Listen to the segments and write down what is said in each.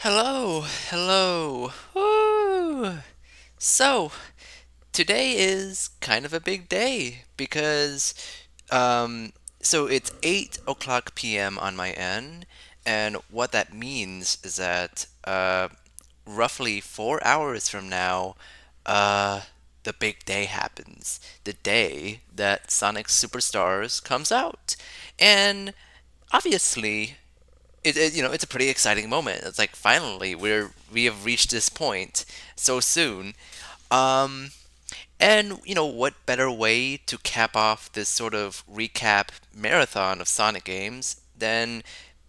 Hello, hello. Woo. So, today is kind of a big day because so it's 8 o'clock p.m. on my end, and what that means is that roughly 4 hours from now, uh, the big day happens. The day that Sonic Superstars comes out. And obviously, it's a pretty exciting moment. It's like finally we have reached this point so soon. Um, and what better way to cap off this sort of recap marathon of Sonic games than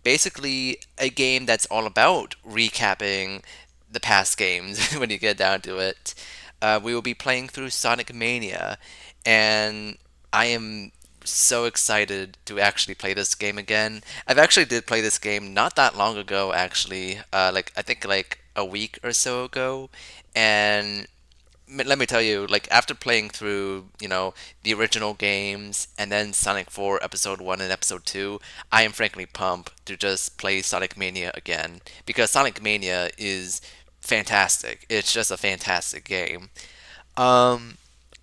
basically a game that's all about recapping the past games when you get down to it. We will be playing through Sonic Mania, and I am so excited to actually play this game again. I've actually did play this game not that long ago, actually, like I think like a week or so ago, and let me tell you, like after playing through, the original games and then Sonic 4 Episode 1 and Episode 2, I am frankly pumped to just play Sonic Mania again because Sonic Mania is fantastic. It's just a fantastic game. Um,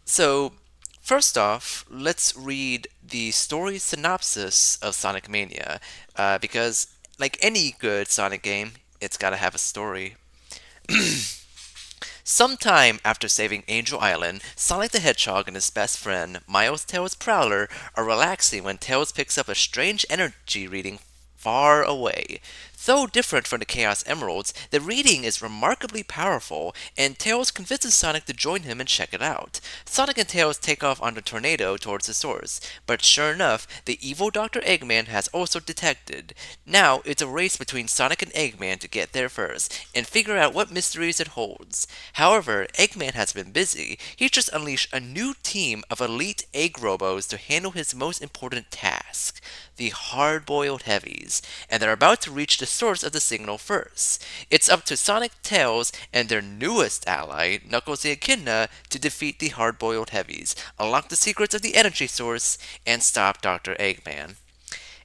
so first off, let's read the story synopsis of Sonic Mania, because like any good Sonic game, it's got to have a story. Sometime after saving Angel Island, Sonic the Hedgehog and his best friend, Miles Tails Prowler, are relaxing when Tails picks up a strange energy reading far away. Though different from the Chaos Emeralds, the reading is remarkably powerful, and Tails convinces Sonic to join him and check it out. Sonic and Tails take off on the tornado towards the source, but sure enough, the evil Dr. Eggman has also detected. Now it's a race between Sonic and Eggman to get there first, and figure out what mysteries it holds. However, Eggman has been busy. He's just unleashed a new team of elite egg robos to handle his most important task, the hard-boiled heavies, and they're about to reach the source of the signal first. It's up to Sonic, Tails, and their newest ally, Knuckles the Echidna, to defeat the hard-boiled heavies, unlock the secrets of the energy source, and stop Dr. Eggman.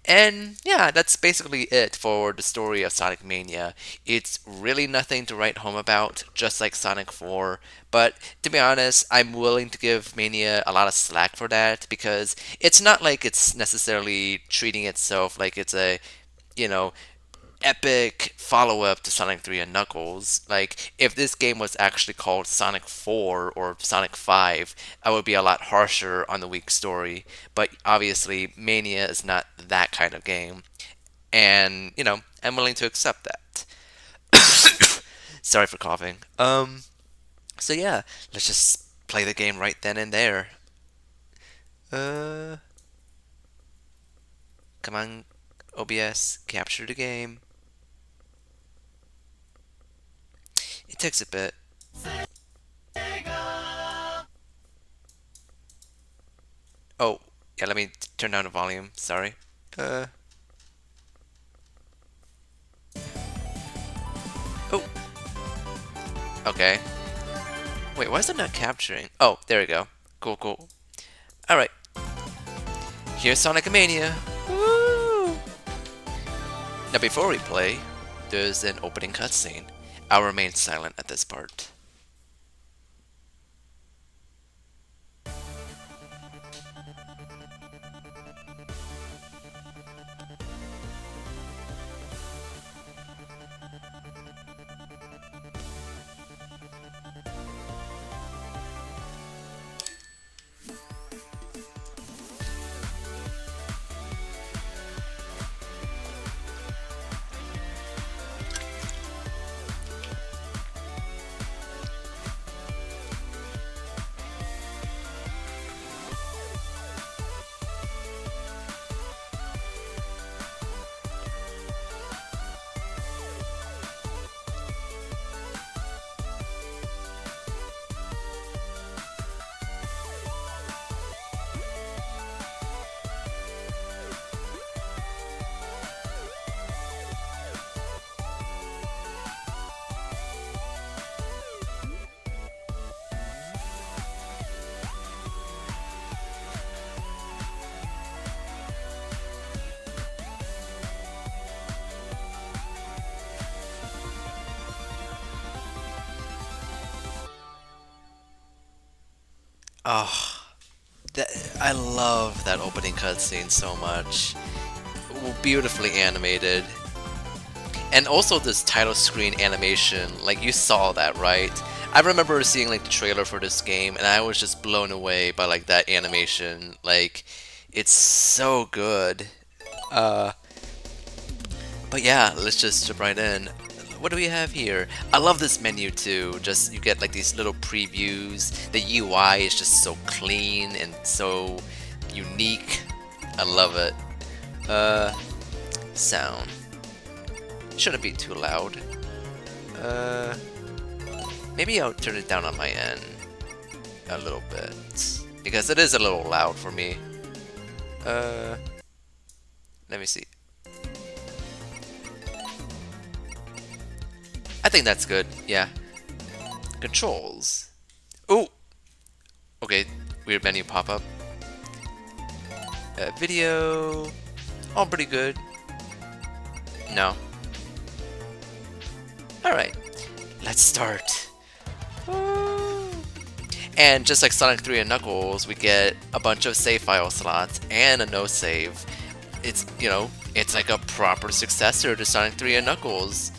And yeah, that's basically it for the story of Sonic Mania. It's really nothing to write home about, just like Sonic 4. But to be honest, I'm willing to give Mania a lot of slack for that because it's not like it's necessarily treating itself like it's a, you know, epic follow up to Sonic 3 and Knuckles. Like, if this game was actually called Sonic 4 or Sonic 5, I would be a lot harsher on the weak story. But obviously, Mania is not that kind of game. And, I'm willing to accept that. Sorry for coughing. So yeah, let's just play the game right then and there. Uh, Come on, OBS, capture the game. It takes a bit. Oh, yeah, let me turn down the volume. Sorry. Uh, oh, okay. Wait, why is it not capturing? Oh, there we go. Cool, cool. Alright, here's Sonic Mania. Woo! Now, before we play, there's an opening cutscene. I'll remain silent at this part. Oh, that, I love that opening cutscene so much. Beautifully animated. And also this title screen animation, like you saw that, right? I remember seeing like the trailer for this game and I was just blown away by like that animation. Like it's so good. Uh but yeah, let's just jump right in. What do we have here? I love this menu too. Just you get like these little previews. The UI is just so clean and so unique. I love it. Uh Sound. Shouldn't be too loud. Uh, Maybe I'll turn it down on my end a little bit because it is a little loud for me. Uh, Let me see. I think that's good. Yeah. Controls. Ooh. Okay. Weird menu pop up. Video. Oh, pretty good. No. All right. Let's start. And just like Sonic 3 and Knuckles, we get a bunch of save file slots and a no save. It's, you know, it's like a proper successor to Sonic 3 and Knuckles.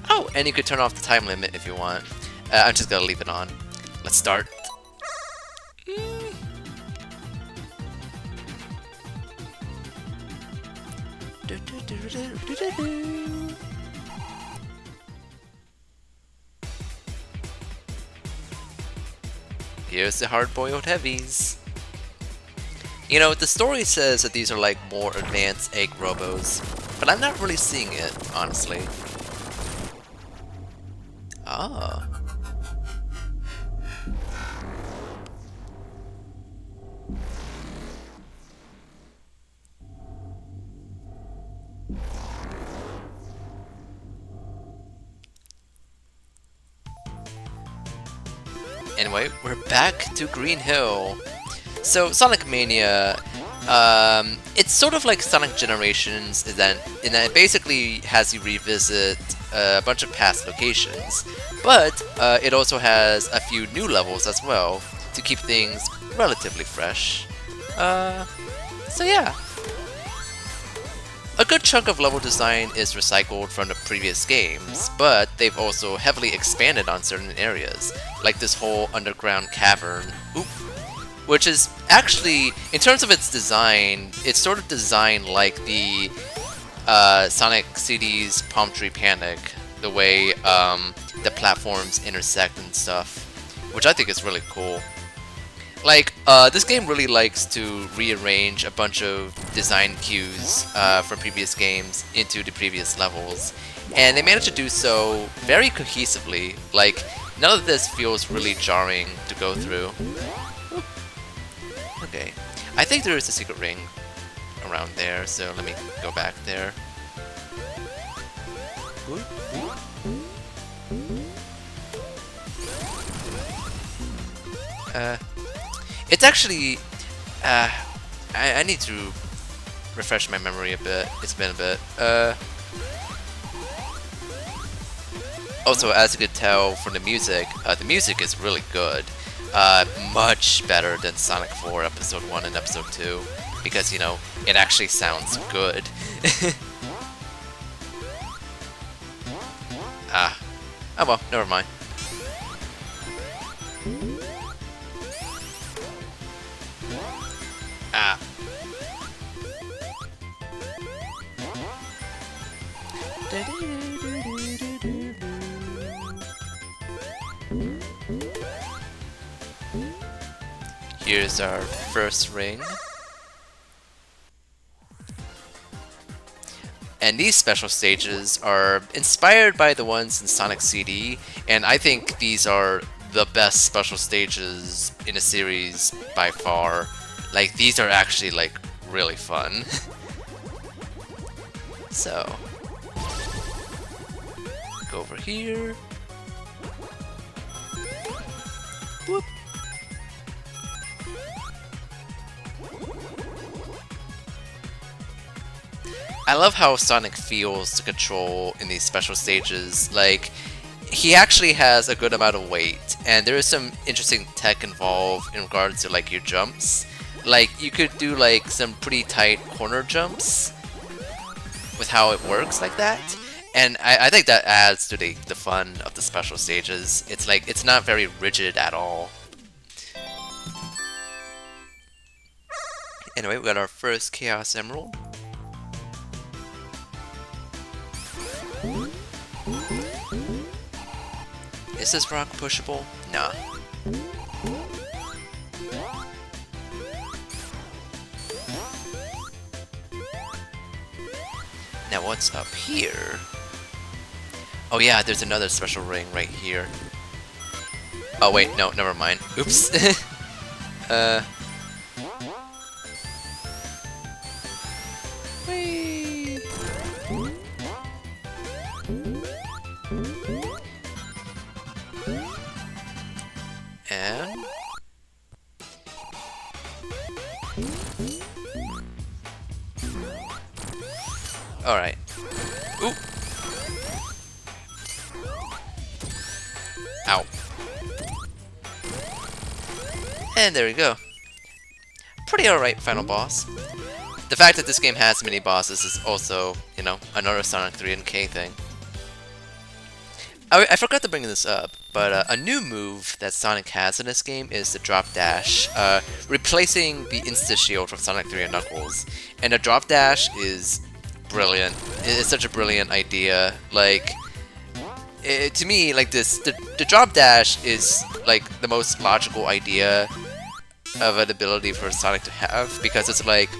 Oh, and you could turn off the time limit if you want. I'm just gonna leave it on. Let's start. Here's the hard-boiled heavies. You know, the story says that these are like more advanced egg robos, but I'm not really seeing it, honestly. Ah. Anyway, we're back to Green Hill. So, Sonic Mania, it's sort of like Sonic Generations in that it basically has you revisit a bunch of past locations, but it also has a few new levels as well to keep things relatively fresh. So yeah. A good chunk of level design is recycled from the previous games, but they've also heavily expanded on certain areas, like this whole underground cavern, which is actually, in terms of its design, it's sort of designed like the Sonic CD's Palm Tree Panic, the way the platforms intersect and stuff, which I think is really cool. Like, this game really likes to rearrange a bunch of design cues from previous games into the previous levels, and they managed to do so very cohesively. Like, none of this feels really jarring to go through. Okay, I think there is a secret ring around there, so let me go back there. It's actually, I need to refresh my memory a bit. It's been a bit. Also, as you could tell from the music is really good. Much better than Sonic 4 Episode 1 and Episode 2, because, you know, it actually sounds good. Oh well, never mind. Here's our first ring. And these special stages are inspired by the ones in Sonic CD, and I think these are the best special stages in a series by far. Like, these are actually, like, really fun. So, go over here. Whoop. I love how Sonic feels to control in these special stages. Like, he actually has a good amount of weight, and there is some interesting tech involved in regards to like your jumps. Like you could do like some pretty tight corner jumps with how it works like that. And I think that adds to the fun of the special stages. It's like, it's not very rigid at all. Anyway, we got our first Chaos Emerald. Is this rock pushable? Nah. Now what's up here? Oh yeah, there's another special ring right here. Oh wait, no, never mind. Oops. Whee! And... Alright. Ooh! Ow. And there we go. Pretty alright final boss. The fact that this game has many bosses is also, you know, another Sonic 3 and K thing. I forgot to bring this up, but a new move that Sonic has in this game is the drop dash, replacing the insta shield from Sonic 3 and Knuckles. And the drop dash is brilliant. It's such a brilliant idea. Like, to me, like the drop dash is like the most logical idea of an ability for Sonic to have, because it's like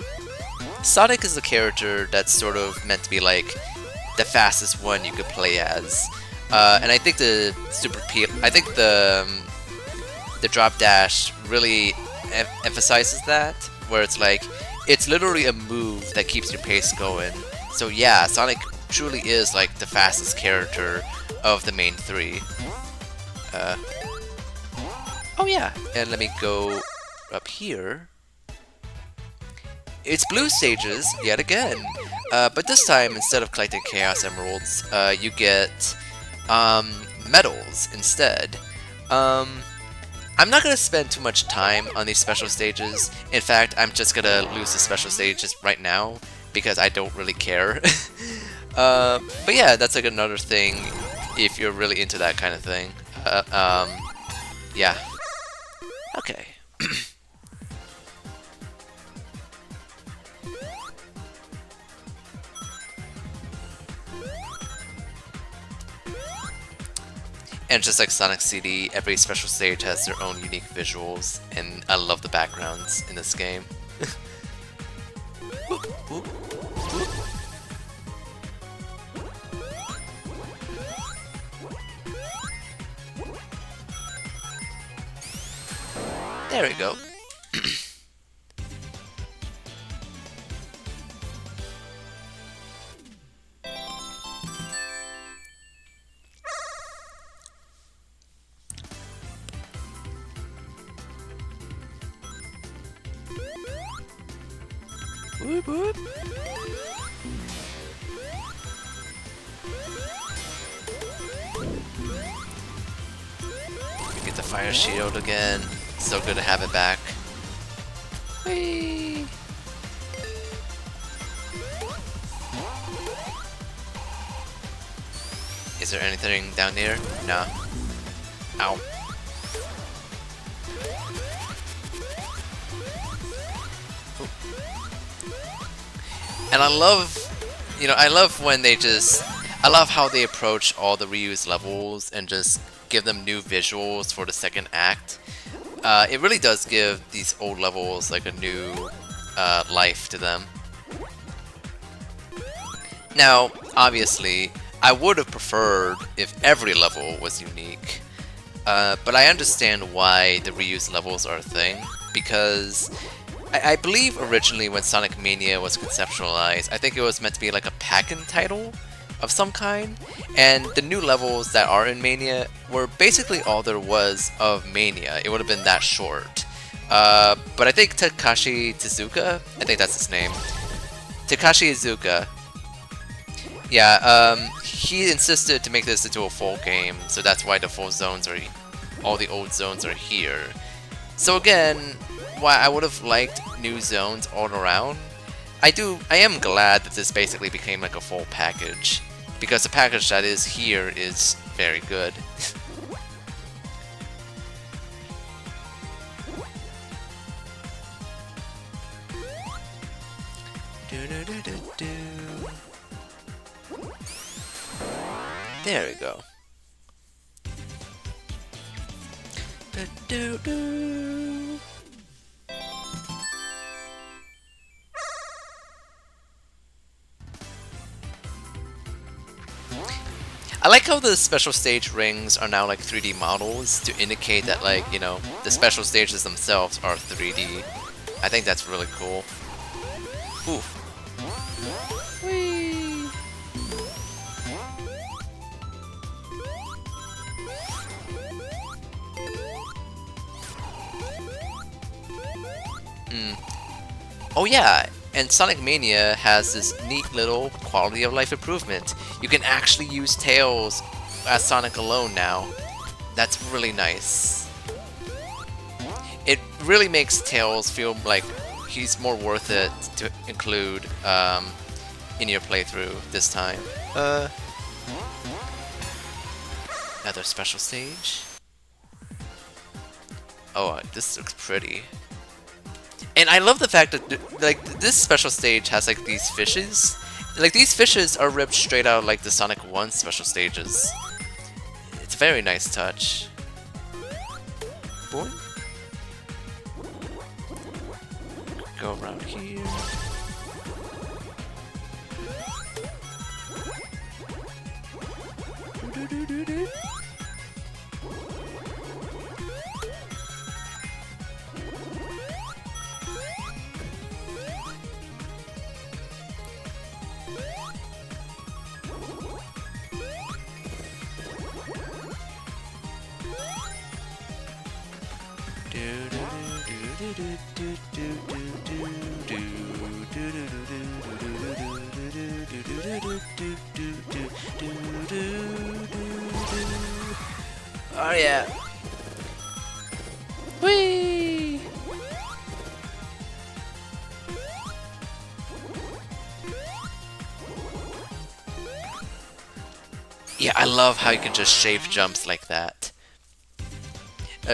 Sonic is a character that's sort of meant to be like the fastest one you could play as, and I think the drop dash really emphasizes that, where it's like it's literally a move that keeps your pace going. So yeah, Sonic truly is like the fastest character of the main three. Oh yeah, and let me go up here. It's blue stages yet again, but this time instead of collecting Chaos Emeralds, you get medals instead. I'm not gonna spend too much time on these special stages. In fact, I'm just gonna lose the special stages right now because I don't really care. But yeah, that's like another thing if you're really into that kind of thing. Yeah. Okay. And just like Sonic CD, every special stage has their own unique visuals, and I love the backgrounds in this game. There we go. Whoop, whoop. We get the fire shield again. So good to have it back. Whee! Is there anything down here? No. Ow. And I love, you know, I love when they just, I love how they approach all the reused levels and just give them new visuals for the second act. It really does give these old levels like a new life to them. Now, obviously, I would have preferred if every level was unique, but I understand why the reused levels are a thing, because I believe originally when Sonic Mania was conceptualized, I think it was meant to be like a pack-in title of some kind, and the new levels that are in Mania were basically all there was of Mania. It would have been that short. But I think Takashi Tezuka, I think that's his name, Takashi Iizuka, yeah, he insisted to make this into a full game, so that's why the full zones are all the old zones are here. So again, while I would have liked new zones all around, I am glad that this basically became like a full package, because the package that is here is very good. There we go. I like how the special stage rings are now like 3D models to indicate that, like, you know, the special stages themselves are 3D. I think that's really cool. Ooh. Whee! Oh yeah, and Sonic Mania has this neat little quality of life improvement. You can actually use Tails as Sonic alone now. That's really nice. It really makes Tails feel like he's more worth it to include in your playthrough this time. Another special stage. Oh, this looks pretty. And I love the fact that, like, this special stage has, like, these fishes. Like, these fishes are ripped straight out of, like, the Sonic 1 special stages. It's a very nice touch. Boing. Go around here. Do-do-do-do-do. Oh yeah. Whee! Yeah, I love how you can just shave jumps like that.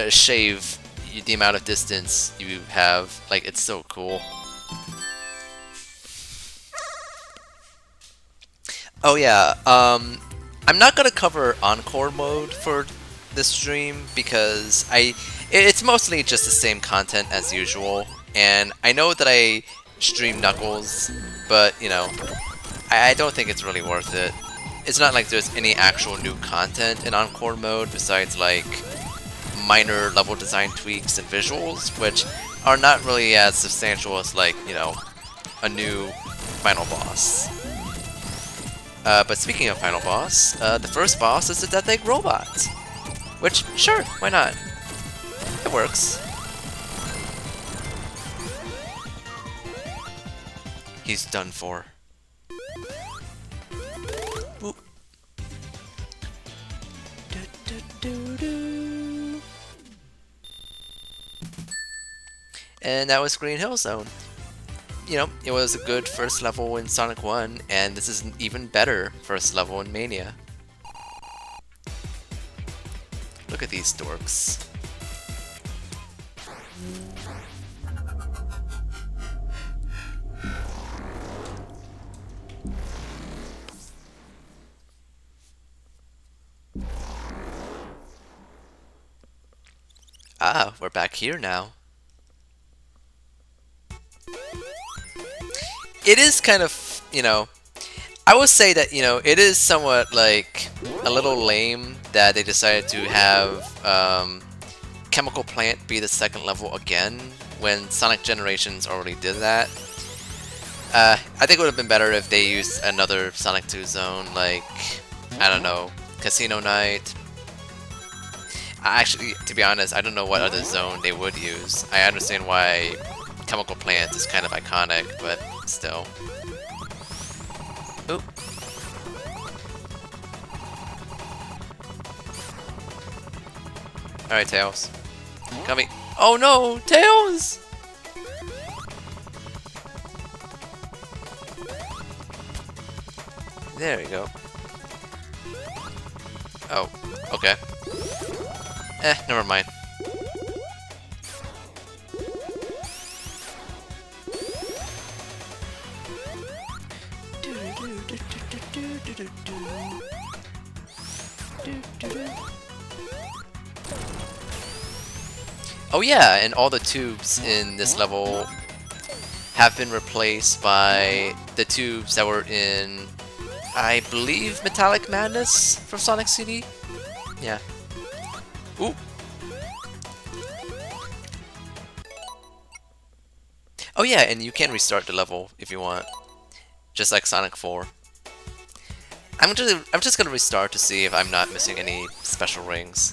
Shave the amount of distance you have. Like, it's so cool. Oh yeah, I'm not gonna cover Encore mode for this stream because it's mostly just the same content as usual, and I know that I stream Knuckles, but, you know, I don't think it's really worth it. It's not like there's any actual new content in Encore mode besides, like, minor level design tweaks and visuals, which are not really as substantial as, like, you know, a new final boss. But speaking of final boss, the first boss is the Death Egg Robot. Which, sure, why not? It works. He's done for. Boop. And that was Green Hill Zone. You know, it was a good first level in Sonic 1, and this is an even better first level in Mania. Look at these dorks. Ah, we're back here now. It is kind of, you know, I will say that, you know, it is somewhat, like, a little lame that they decided to have Chemical Plant be the second level again when Sonic Generations already did that. I think it would have been better if they used another Sonic 2 zone, like, I don't know, Casino Night. Actually, to be honest, I don't know what other zone they would use. I understand why Chemical Plant is kind of iconic, but still. Oop. Alright, Tails. Coming. Oh no! Tails! There you go. Oh, okay. Never mind. Oh yeah, and all the tubes in this level have been replaced by the tubes that were in, I believe, Metallic Madness from Sonic CD? Yeah. Ooh! Oh yeah, and you can restart the level if you want. Just like Sonic 4. I'm just gonna restart to see if I'm not missing any special rings.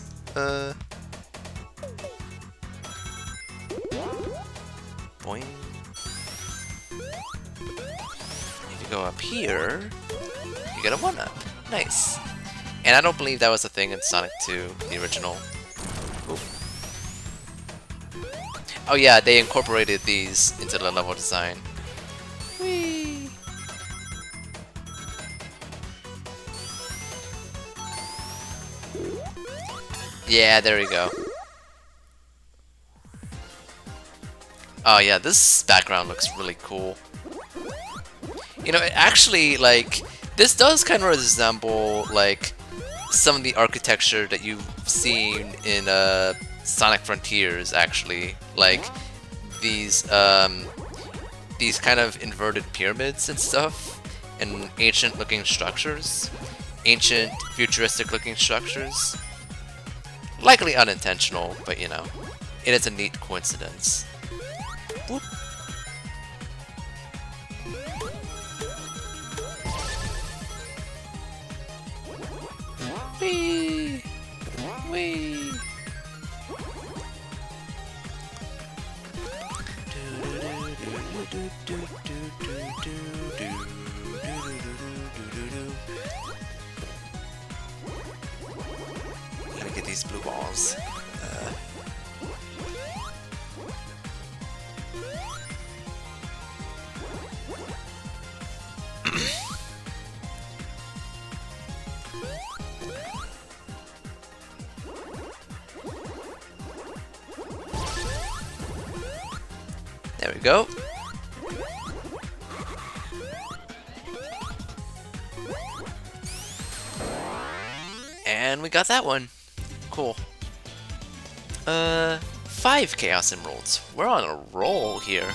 Boing. If you go up here, you get a 1-up. Nice. And I don't believe that was a thing in Sonic 2, the original. Ooh. Oh yeah, they incorporated these into the level design. Whee! Yeah, there we go. Oh yeah, this background looks really cool. You know, it actually, like, this does kind of resemble, like, some of the architecture that you've seen in Sonic Frontiers, actually. Like, these kind of inverted pyramids and stuff, and ancient-looking structures. Ancient, futuristic-looking structures. Likely unintentional, but, you know, it is a neat coincidence. Boop. Whee! Whee! Let me get these blue balls. There we go. And we got that one. Cool. 5 Chaos Emeralds. We're on a roll here.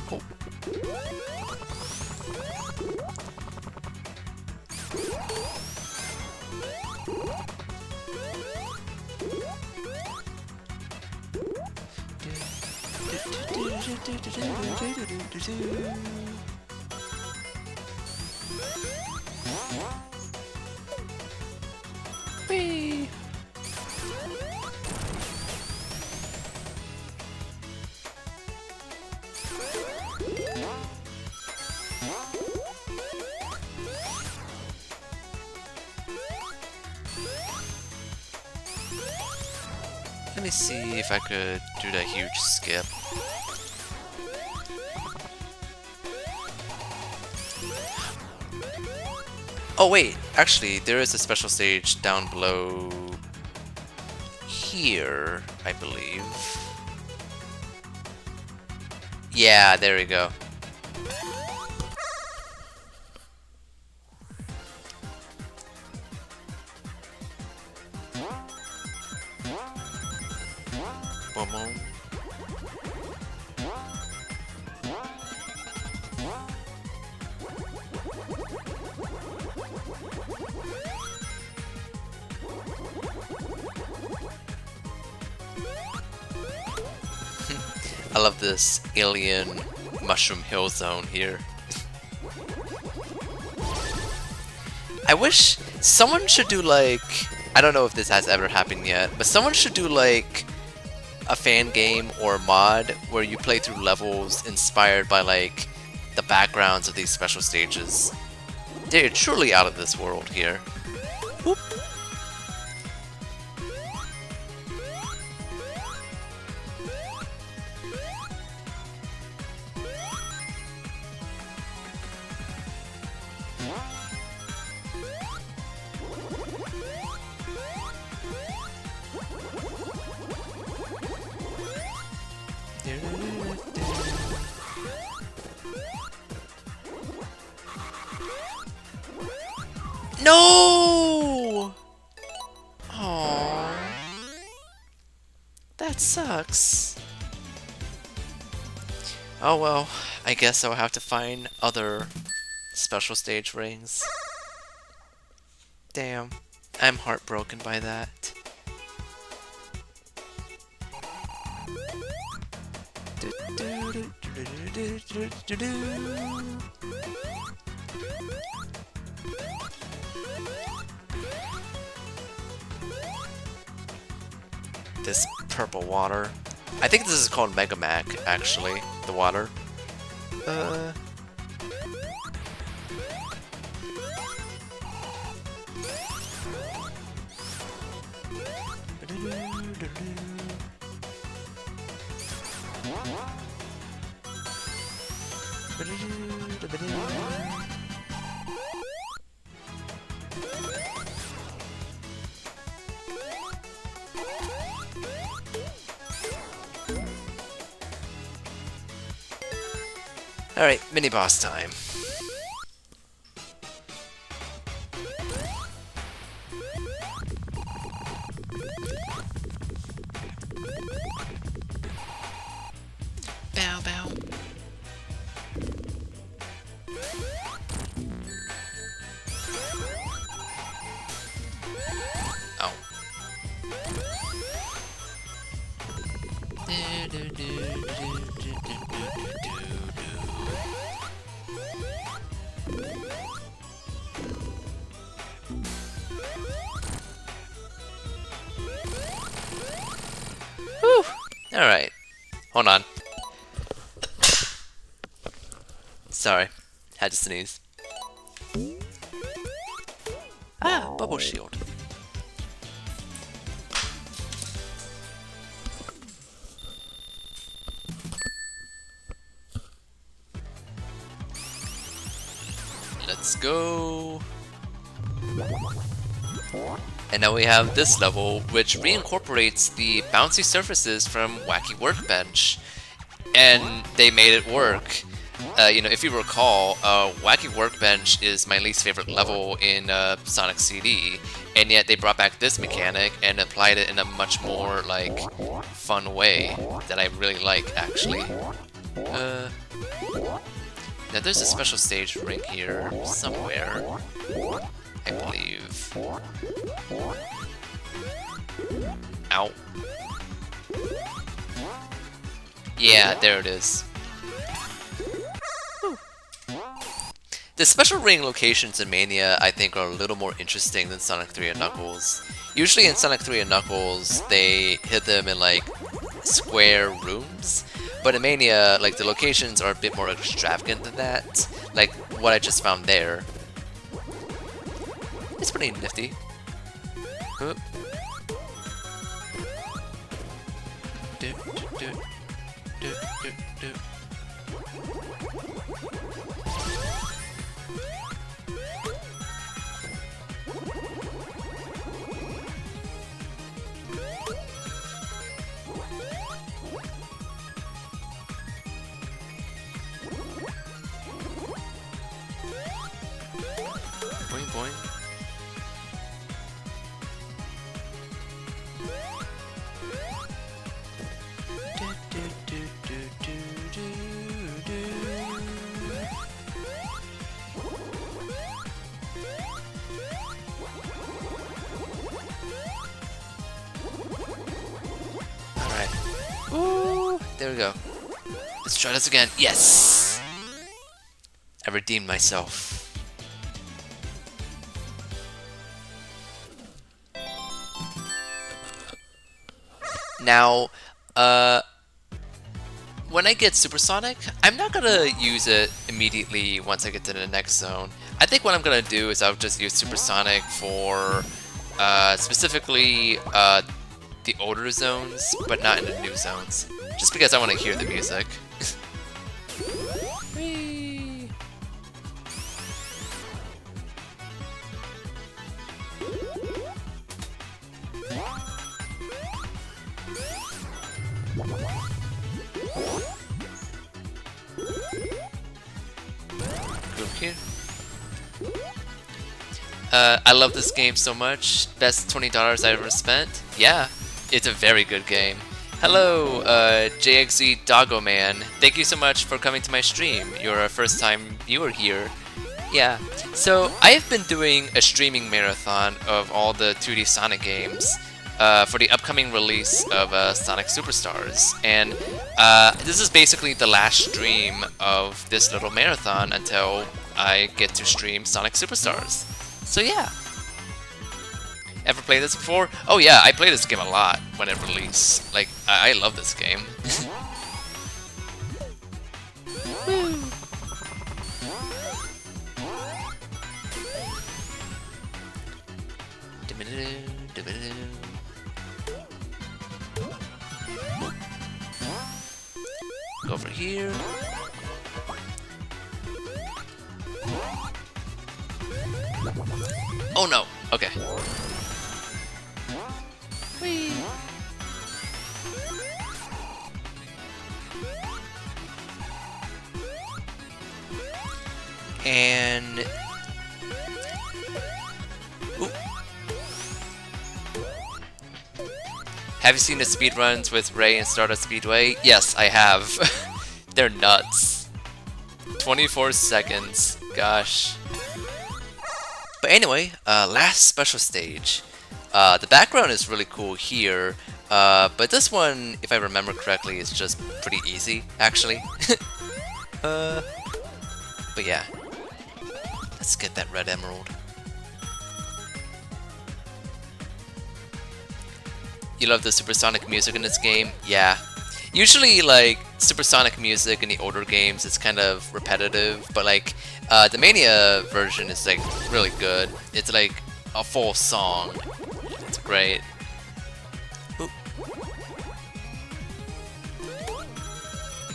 Oh. Whee! Let me see if I could do that huge skip. Oh wait, actually, there is a special stage down below here, I believe. Yeah, there we go. One more. I love this alien mushroom hill zone here. I wish someone should do like, I don't know if this has ever happened yet, but someone should do like a fan game or mod where you play through levels inspired by like the backgrounds of these special stages. They're truly out of this world here. Whoop. No! Aww. That sucks. Oh well, I guess I'll have to find other special stage rings. Damn, I'm heartbroken by that. This purple water. I think this is called Mega Mac, actually, the water. Alright, mini boss time. Bow bow. Oh. Whew. Alright. Hold on. Sorry. Had to sneeze. Ah, bubble shield. Let's go. And now we have this level, which reincorporates the bouncy surfaces from Wacky Workbench. And they made it work. You know, if you recall, Wacky Workbench is my least favorite level in Sonic CD, and yet they brought back this mechanic and applied it in a much more, like, fun way that I really like, actually. Now there's a special stage ring here, somewhere, I believe. Ow. Yeah, there it is. The special ring locations in Mania, I think, are a little more interesting than Sonic 3 and Knuckles. Usually in Sonic 3 and Knuckles, they hit them in, like, square rooms. But in Mania, like, the locations are a bit more extravagant than that. Like, what I just found there. It's pretty nifty. Oop. Do, do, do, do, do. Boing boing. Alright. Ooh, there we go. Let's try this again. Yes! I redeemed myself. Now, when I get Supersonic, I'm not gonna use it immediately once I get to the next zone. I think what I'm gonna do is I'll just use Supersonic for specifically the older zones, but not in the new zones. Just because I want to hear the music. Whee! Go here. I love this game so much. Best $20 I ever spent. Yeah, it's a very good game. Hello, JXZ Doggo Man. Thank you so much for coming to my stream. You're a first time viewer here. Yeah, so I've been doing a streaming marathon of all the 2D Sonic games for the upcoming release of Sonic Superstars. And this is basically the last stream of this little marathon until I get to stream Sonic Superstars. So yeah. Ever played this before? Oh yeah, I played this game a lot when it released. Like, I love this game. Go over here. Oh no! Okay. Whee. And ooh. Have you seen the speedruns with Ray and Stardust Speedway? Yes, I have. They're nuts. 24 seconds. Gosh. But anyway, last special stage. The background is really cool here, but this one, if I remember correctly, is just pretty easy, actually. But yeah. Let's get that red emerald. You love the supersonic music in this game? Yeah. Usually, like, supersonic music in the older games is kind of repetitive, but like, the Mania version is like really good. It's like a full song. It's great. Ooh.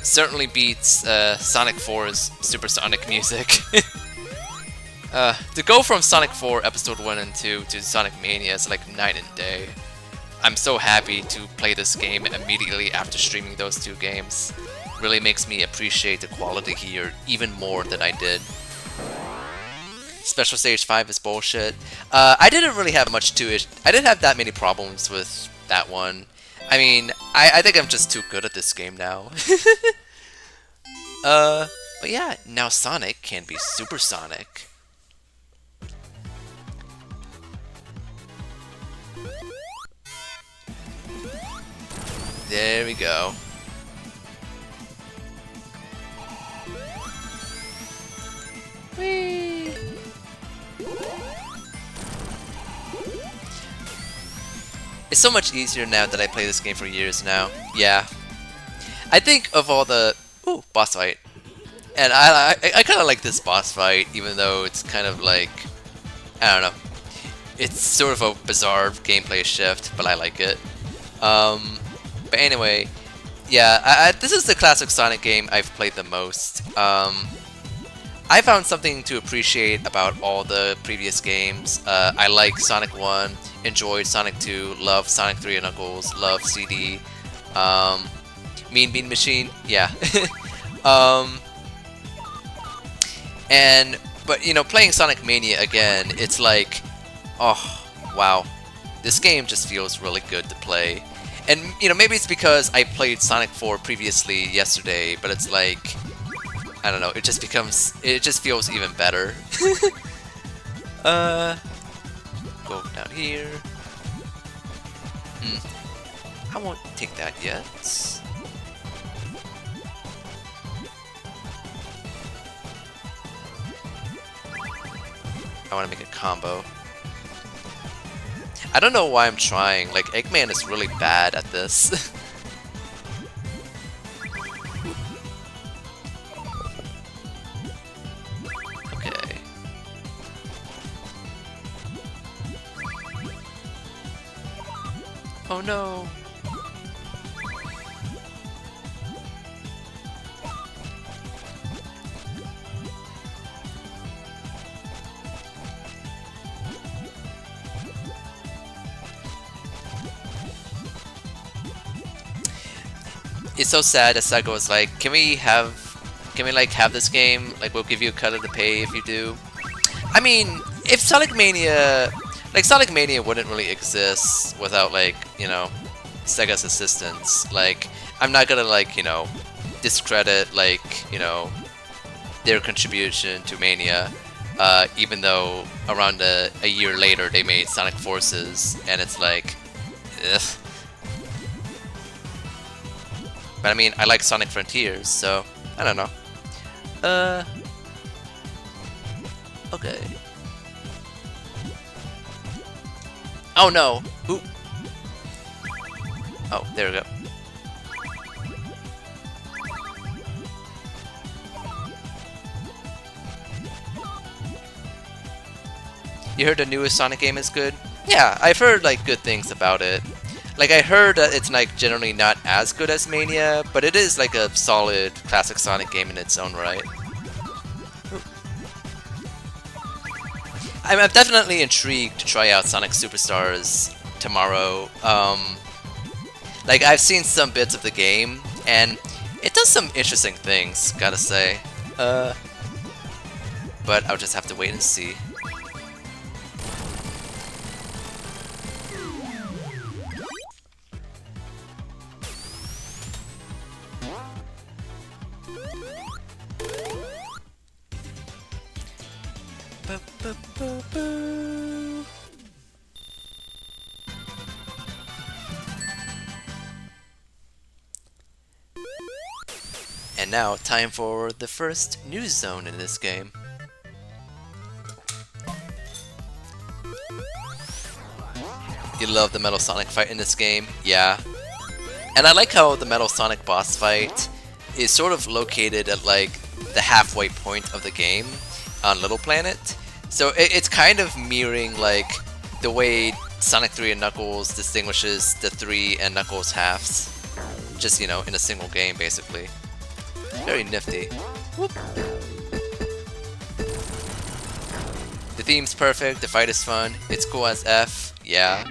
Certainly beats Sonic 4's supersonic music. To go from Sonic 4 Episode 1 and 2 to Sonic Mania is like night and day. I'm so happy to play this game immediately after streaming those two games. Really makes me appreciate the quality here even more than I did. Special Stage 5 is bullshit. I didn't really have much to it. I didn't have that many problems with that one. I mean, I think I'm just too good at this game now. But yeah, now Sonic can be supersonic. There we go. Whee! It's so much easier now that I play this game for years now. Yeah. I think of all the... Ooh, boss fight. And I kind of like this boss fight, even though it's kind of like... I don't know. It's sort of a bizarre gameplay shift, but I like it. But anyway, yeah, this is the classic Sonic game I've played the most. I found something to appreciate about all the previous games. I like Sonic 1, enjoyed Sonic 2, love Sonic 3 and Knuckles, love CD, Mean Bean Machine, yeah. But you know, playing Sonic Mania again, it's like, oh, wow. This game just feels really good to play. And, you know, maybe it's because I played Sonic 4 previously yesterday, but it's like, I don't know, it just feels even better. Go down here. I won't take that yet. I want to make a combo. I don't know why I'm trying. Like, Eggman is really bad at this. Okay. Oh no. It's so sad that Sega was like, can we like have this game? Like, we'll give you a cut of the pay if you do. I mean, if Sonic Mania wouldn't really exist without, like, you know, Sega's assistance. Like, I'm not gonna, like, you know, discredit, like, you know, their contribution to Mania, even though around a year later they made Sonic Forces, and it's like, ugh. But I mean, I like Sonic Frontiers, so I don't know. Okay. Oh no! Ooh. Oh, there we go. You heard the newest Sonic game is good? Yeah, I've heard like good things about it. Like, I heard that it's like generally not as good as Mania, but it is like a solid classic Sonic game in its own right. I'm definitely intrigued to try out Sonic Superstars tomorrow. Like, I've seen some bits of the game, and it does some interesting things, gotta say. But I'll just have to wait and see. And now, time for the first news zone in this game. You love the Metal Sonic fight in this game? Yeah. And I like how the Metal Sonic boss fight is sort of located at like the halfway point of the game on Little Planet. So it's kind of mirroring like the way Sonic 3 and Knuckles distinguishes the 3 and Knuckles halves. Just, you know, in a single game basically. Very nifty. Whoop. The theme's perfect, the fight is fun, it's cool as F, yeah.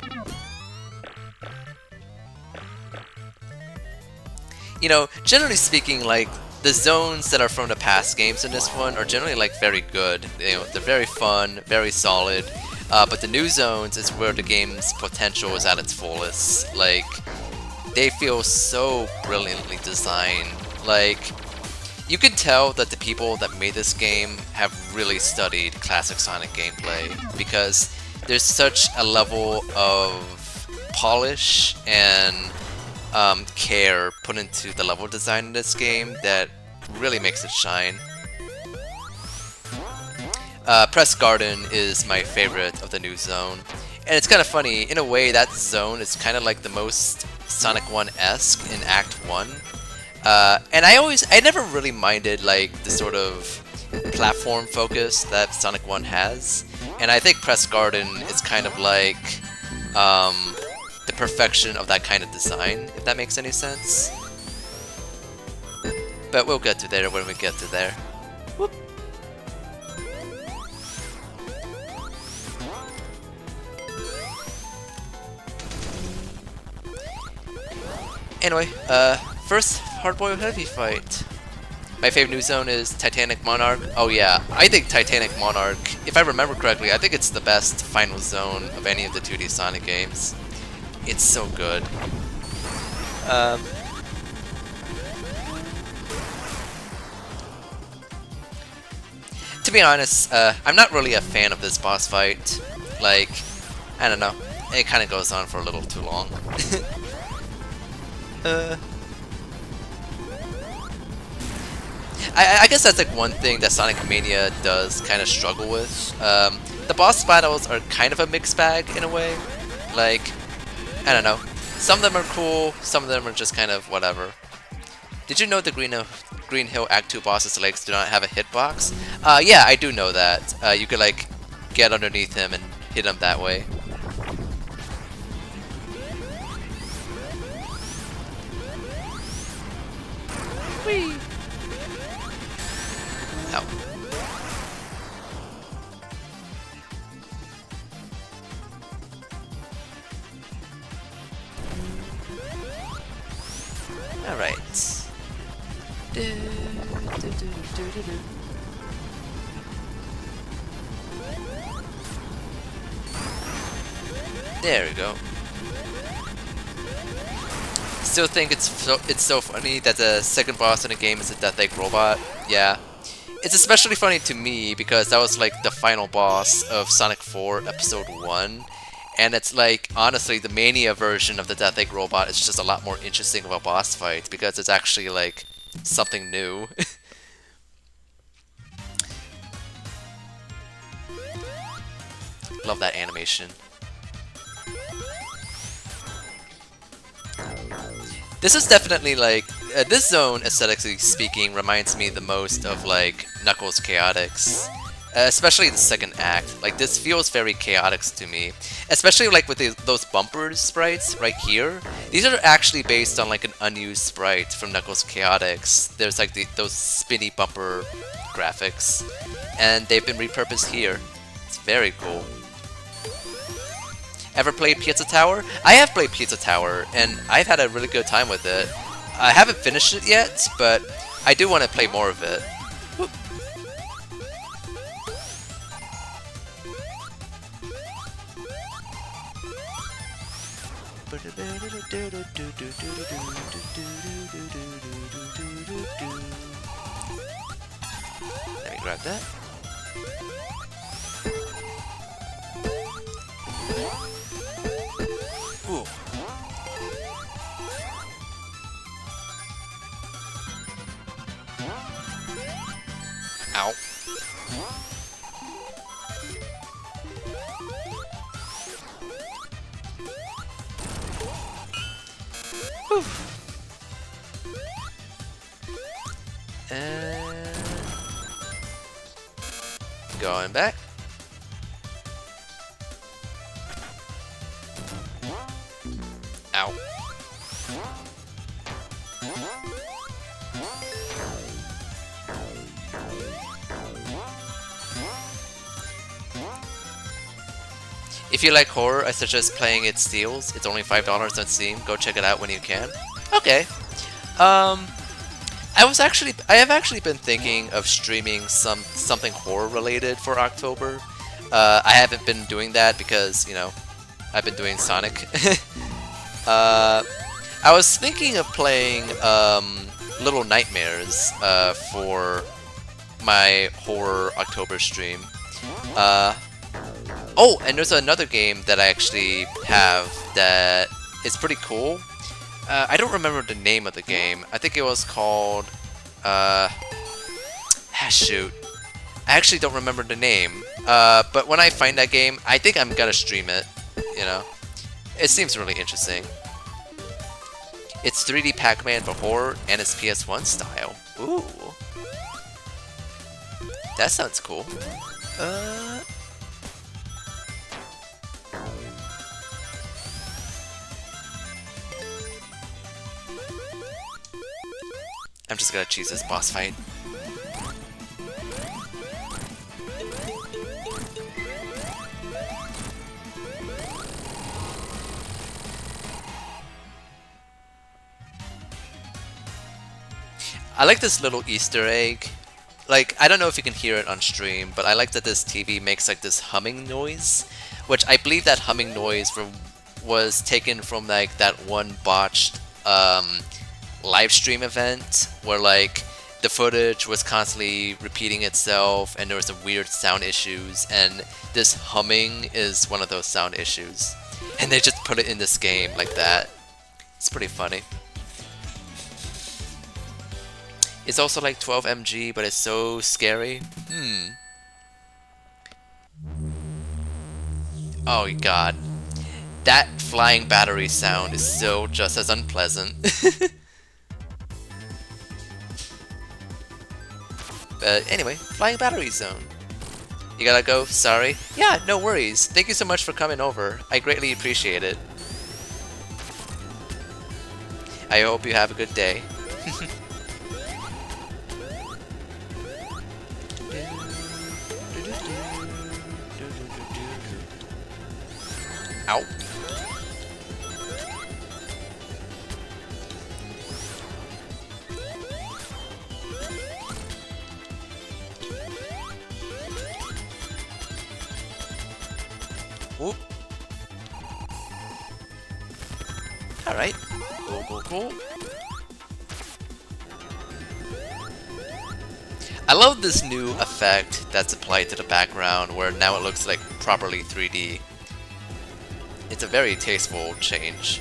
You know, generally speaking, like, the zones that are from the past games in this one are generally, like, very good. You know, they're very fun, very solid. But the new zones is where the game's potential is at its fullest. Like, they feel so brilliantly designed. Like, you could tell that the people that made this game have really studied classic Sonic gameplay, because there's such a level of polish and care put into the level design in this game that really makes it shine. Press Garden is my favorite of the new zone, and it's kind of funny, in a way that zone is kind of like the most Sonic 1-esque in Act 1. And I never really minded like the sort of platform focus that Sonic 1 has, and I think Press Garden is kind of like the perfection of that kind of design, if that makes any sense. But we'll get to there when we get to there. Whoop. Anyway, first hard-boiled heavy fight. My favorite new zone is Titanic Monarch. Oh yeah, I think Titanic Monarch, if I remember correctly, I think it's the best final zone of any of the 2D Sonic games. It's so good. To be honest, I'm not really a fan of this boss fight. Like, I don't know, it kind of goes on for a little too long. I guess that's like one thing that Sonic Mania does kind of struggle with. The boss battles are kind of a mixed bag in a way. Like, I don't know. Some of them are cool, some of them are just kind of whatever. Did you know the Green Hill Act 2 boss's legs do not have a hitbox? Yeah, I do know that. You could, like, get underneath him and hit him that way. Whee! Ow. Alright. There we go. Still think it's so funny that the second boss in the game is a Death Egg robot. Yeah. It's especially funny to me because that was like the final boss of Sonic 4 Episode 1. And it's like, honestly, the Mania version of the Death Egg robot is just a lot more interesting of a boss fight because it's actually like something new. Love that animation. This is definitely like, this zone, aesthetically speaking, reminds me the most of like Knuckles Chaotix. Especially the second act. Like, this feels very chaotic to me. Especially like with those bumpers sprites right here. These are actually based on like an unused sprite from Knuckles Chaotix. There's like those spinny bumper graphics. And they've been repurposed here. It's very cool. Ever played Pizza Tower? I have played Pizza Tower, and I've had a really good time with it. I haven't finished it yet, but I do want to play more of it. Whoop. Let me grab that. Ooh. Ow. Whew. And going back. Ow. If you like horror, I suggest playing It Steals. It's only $5 on Steam. Go check it out when you can. Okay. I have actually been thinking of streaming something horror related for October. I haven't been doing that because, you know, I've been doing Sonic. I was thinking of playing Little Nightmares for my horror October stream. Oh, and there's another game that I actually have that is pretty cool. I don't remember the name of the game. I think it was called... shoot. I actually don't remember the name. But when I find that game, I think I'm gonna stream it, you know. It seems really interesting. It's 3D Pac-Man for horror and it's PS1 style. Ooh. That sounds cool. I'm just gonna choose this boss fight. I like this little Easter egg. Like, I don't know if you can hear it on stream, but I like that this TV makes like this humming noise, which I believe that humming noise was taken from like that one botched live stream event where like the footage was constantly repeating itself and there was some weird sound issues, and this humming is one of those sound issues. And they just put it in this game like that. It's pretty funny. It's also like 12 MG, but it's so scary. Oh god. That flying battery sound is still just as unpleasant. But anyway, flying battery zone. You gotta go? Sorry? Yeah, no worries. Thank you so much for coming over. I greatly appreciate it. I hope you have a good day. Ow. Whoop. Alright. Cool, cool, cool. I love this new effect that's applied to the background where now it looks like properly 3D. It's a very tasteful change.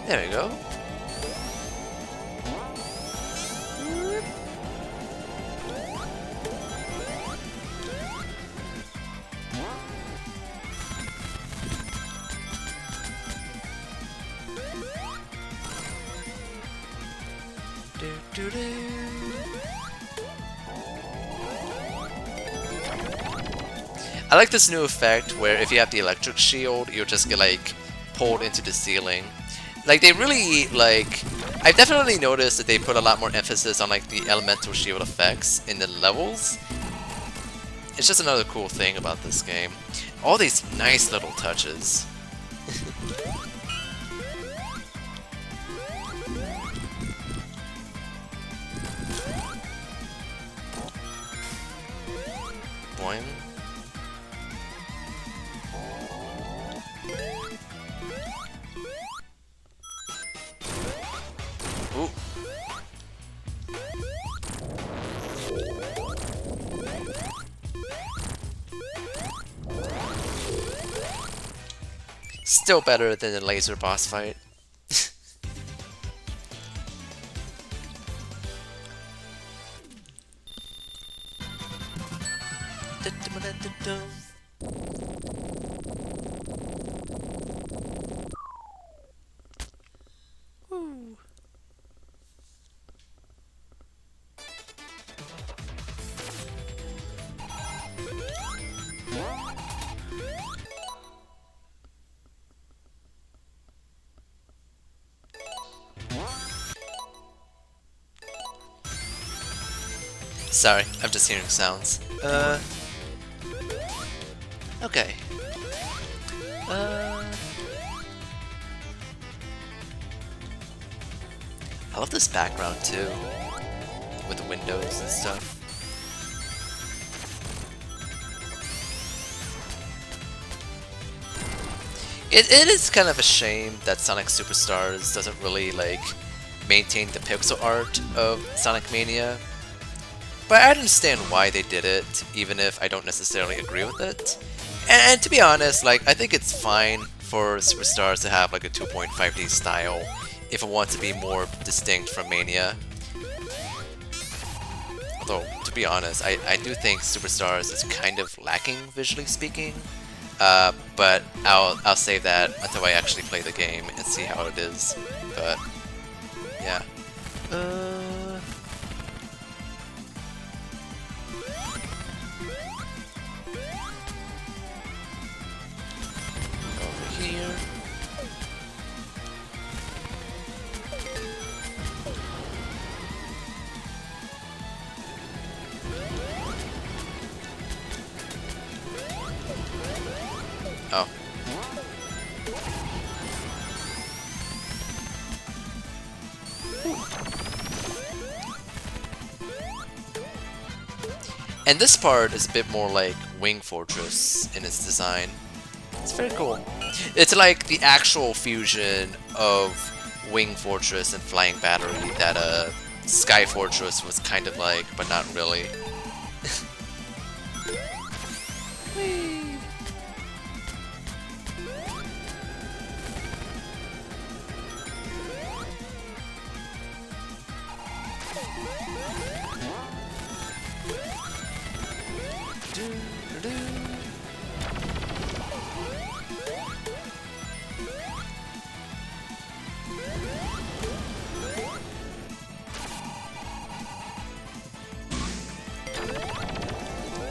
There we go. I like this new effect where if you have the electric shield, you'll just get like pulled into the ceiling. Like they really like, I've definitely noticed that they put a lot more emphasis on like the elemental shield effects in the levels. It's just another cool thing about this game. All these nice little touches. Boing. Ooh. Still better than the laser boss fight. Woo. Sorry, I'm just hearing sounds. Okay. I love this background too, with the windows and stuff. It is kind of a shame that Sonic Superstars doesn't really like maintain the pixel art of Sonic Mania. But I understand why they did it, even if I don't necessarily agree with it. And to be honest, like I think it's fine for Superstars to have like a 2.5D style if it wants to be more distinct from Mania. Although, to be honest, I do think Superstars is kind of lacking visually speaking. But I'll save that until I actually play the game and see how it is. But yeah. Over here. Oh. And this part is a bit more like Wing Fortress in its design. It's very cool. It's like the actual fusion of Wing Fortress and Flying Battery that Sky Fortress was kind of like, but not really. Whee!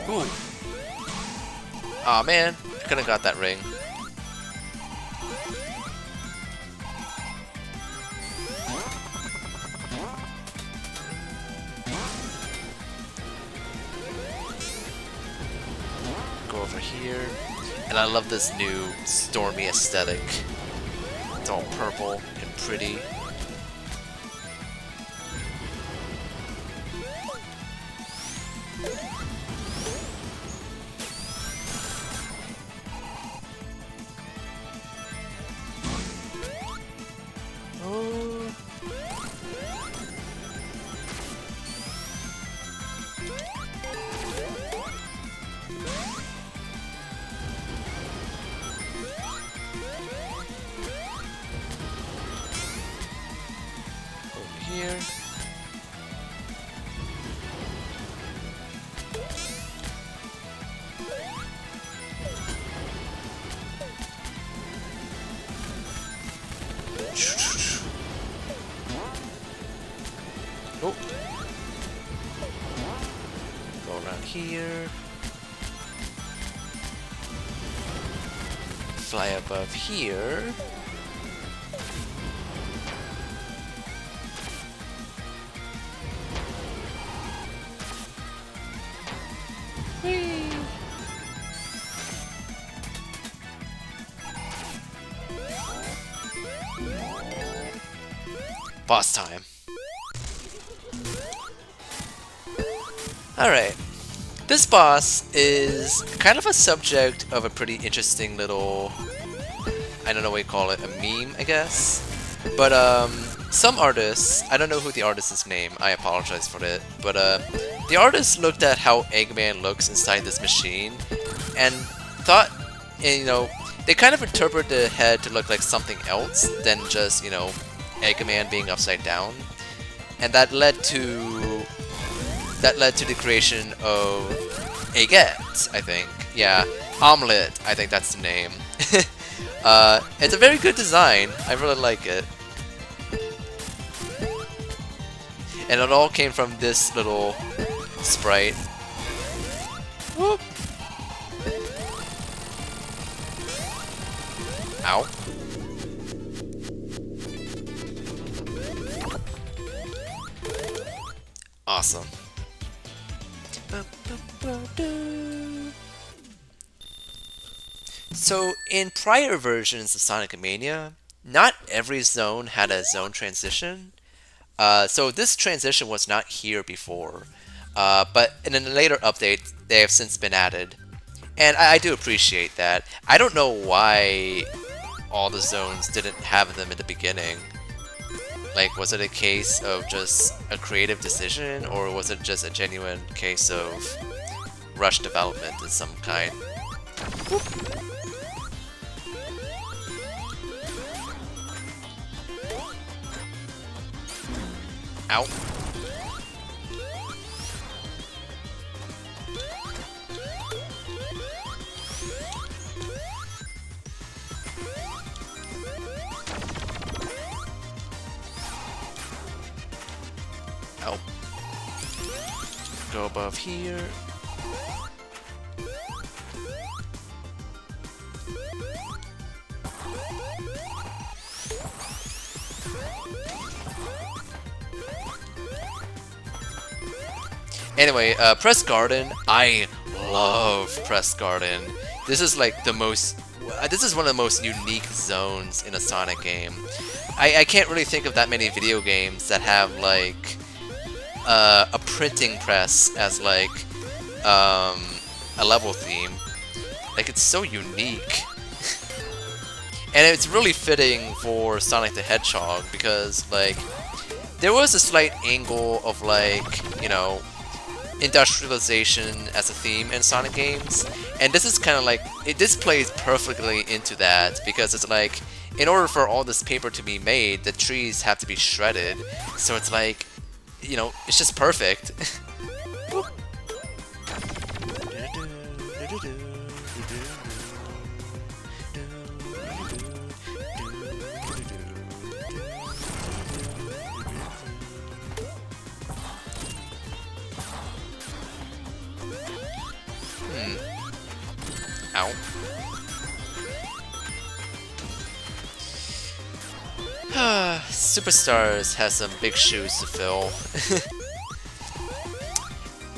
Ooh. Aw, man. I could've got that ring. Go over here. And I love this new stormy aesthetic. It's all purple and pretty. Here. Oh. Go around here. Fly above here. Boss time. Alright. This boss is kind of a subject of a pretty interesting little, I don't know what you call it, a meme, I guess? But, some artists, I don't know who the artist's name, I apologize for it, but, the artist looked at how Eggman looks inside this machine, and thought, you know, they kind of interpreted the head to look like something else than just, you know, Eggman being upside down, and that led to the creation of Eggette, I think. Yeah, Omelette, I think that's the name. It's a very good design. I really like it. And it all came from this little sprite. Whoop. Ow. Awesome. So, in prior versions of Sonic Mania, not every zone had a zone transition. So this transition was not here before. But in a later update, they have since been added. And I do appreciate that. I don't know why all the zones didn't have them in the beginning. Like, was it a case of just a creative decision, or was it just a genuine case of rush development in some kind? Whoop. Ow. Ow. Go above here. Anyway, Press Garden. I love Press Garden. This is like the most. This is one of the most unique zones in a Sonic game. I can't really think of that many video games that have like a printing press as like a level theme. Like, it's so unique. And it's really fitting for Sonic the Hedgehog because like there was a slight angle of like, you know, industrialization as a theme in Sonic games, and this is kind of like, this plays perfectly into that because it's like, in order for all this paper to be made, the trees have to be shredded, so it's like, you know, it's just perfect. Ow. Superstars has some big shoes to fill.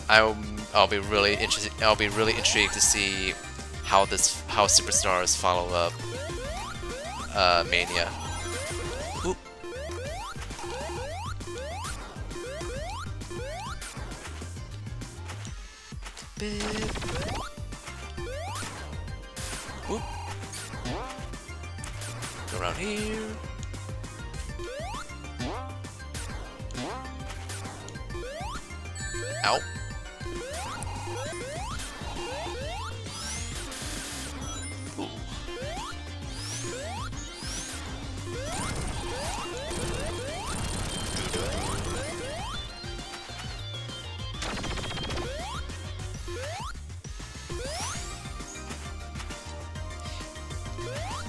I'll be really interested. I'll be really intrigued to see how Superstars follow up Mania. Oop. Oop. Go around here. Ow. Ooh.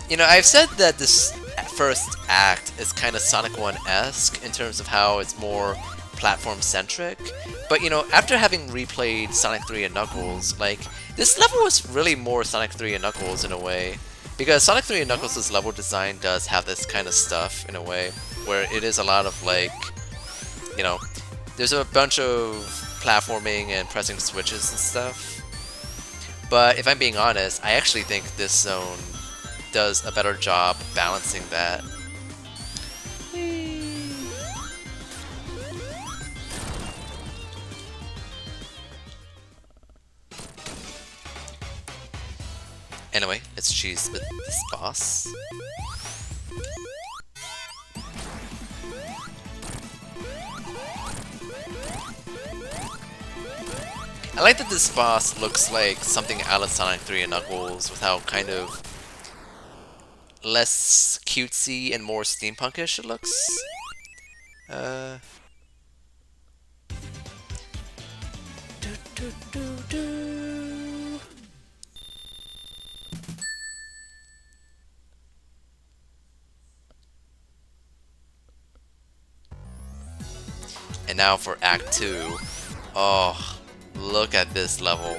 You know, I've said that this first act is kind of Sonic 1-esque in terms of how it's more platform-centric, but you know, after having replayed Sonic 3 and Knuckles, like, this level was really more Sonic 3 and Knuckles in a way, because Sonic 3 and Knuckles' level design does have this kind of stuff in a way, where it is a lot of like, you know, there's a bunch of platforming and pressing switches and stuff, but if I'm being honest, I actually think this zone does a better job balancing that. Anyway, let's choose this boss. I like that this boss looks like something out of Sonic 3 and Knuckles with how kind of less cutesy and more steampunkish it looks. And now for Act 2. Oh, look at this level.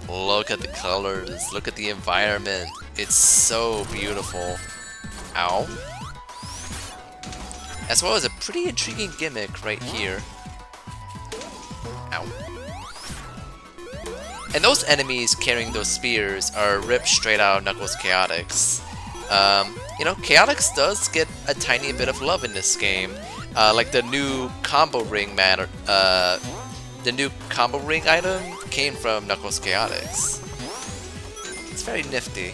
Look at the colors. Look at the environment. It's so beautiful. Ow. As well as a pretty intriguing gimmick right here. Ow. And those enemies carrying those spears are ripped straight out of Knuckles Chaotix. You know, Chaotix does get a tiny bit of love in this game. Like the new combo ring the new combo ring item came from Knuckles Chaotix. It's very nifty.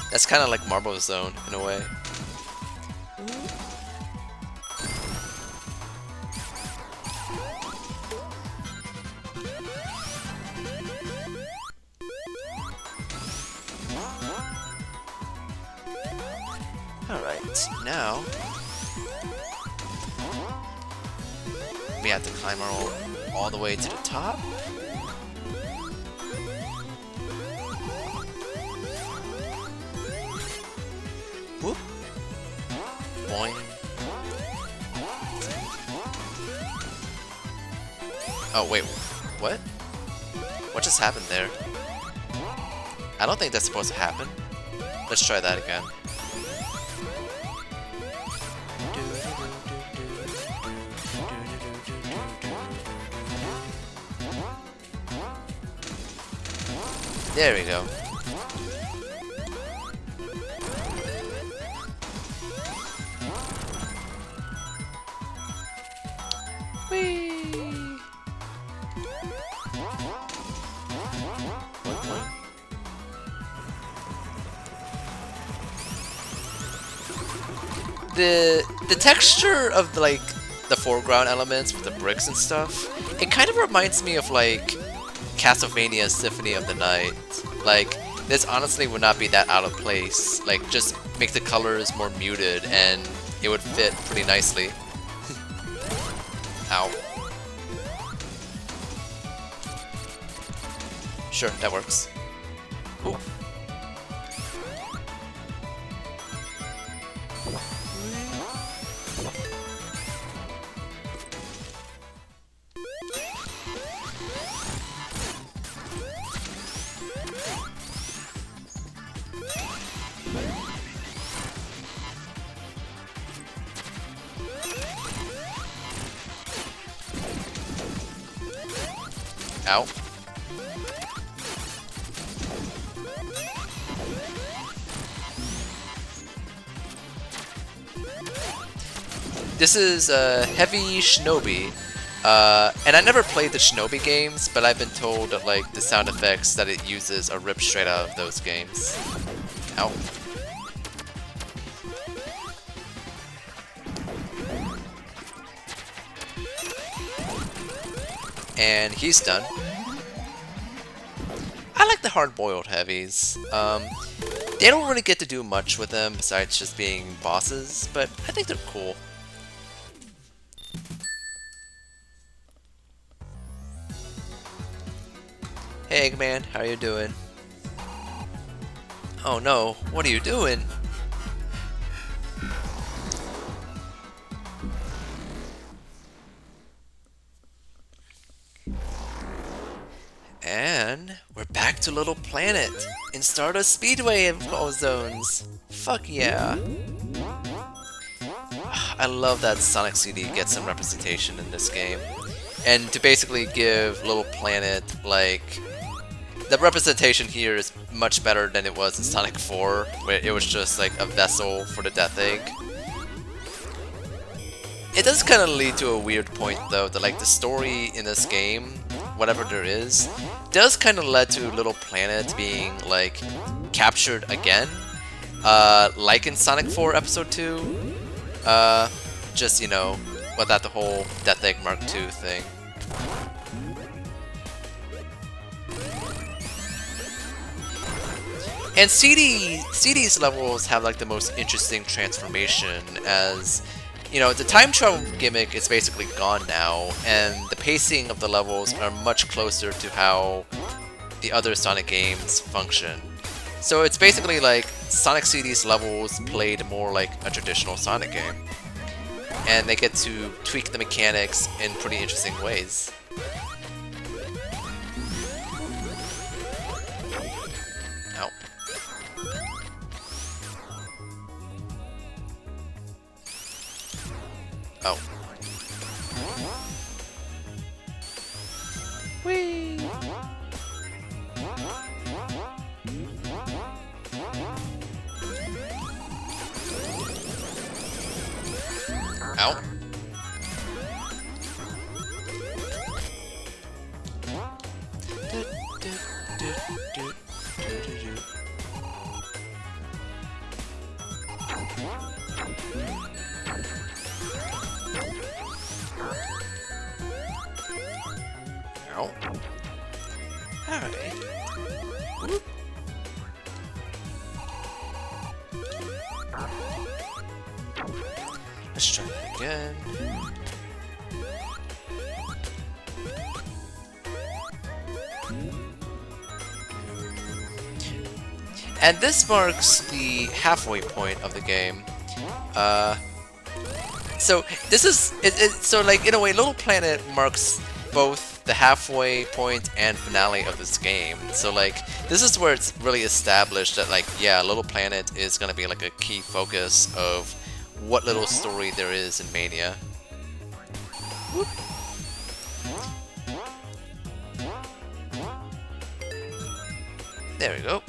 That's kind of like Marble Zone in a way. Alright, now we have to climb all the way to the top. Whoop. Boing. Oh, wait. What? What just happened there? I don't think that's supposed to happen. Let's try that again. There we go. Whee! the texture of like the foreground elements with the bricks and stuff, it kind of reminds me of like Castlevania Symphony of the Night. Like, this honestly would not be that out of place. Like, just make the colors more muted and it would fit pretty nicely. Ow. Sure, that works. Ooh. Ow. This is Heavy Shinobi, and I never played the Shinobi games, but I've been told that like the sound effects that it uses are ripped straight out of those games. Ow. And he's done. I like the hard-boiled heavies. They don't really get to do much with them besides just being bosses, but I think they're cool. Hey Eggman, how are you doing? Oh no, what are you doing? And we're back to Little Planet in Stardust Speedway info zones. Fuck yeah. I love that Sonic CD gets some representation in this game. And to basically give Little Planet, like, the representation here is much better than it was in Sonic 4, where it was just like a vessel for the Death Egg. It does kind of lead to a weird point though, that like the story in this game, whatever there is, does kind of lead to Little Planet being like captured again, like in Sonic 4 Episode 2, just, you know, without the whole Death Egg Mark II thing. And CD's levels have like the most interesting transformation, as you know, the time travel gimmick is basically gone now, and the pacing of the levels are much closer to how the other Sonic games function. So it's basically like Sonic CD's levels played more like a traditional Sonic game, and they get to tweak the mechanics in pretty interesting ways. Ow. Oh. Whee! Ow. Ow. Alright. Whoop. Let's try that again. And this marks the halfway point of the game. So this is so like in a way, Little Planet marks both the halfway point and finale of this game. So like this is where it's really established that like yeah, Little Planet is gonna be like a key focus of what little story there is in Mania. Whoop. There we go.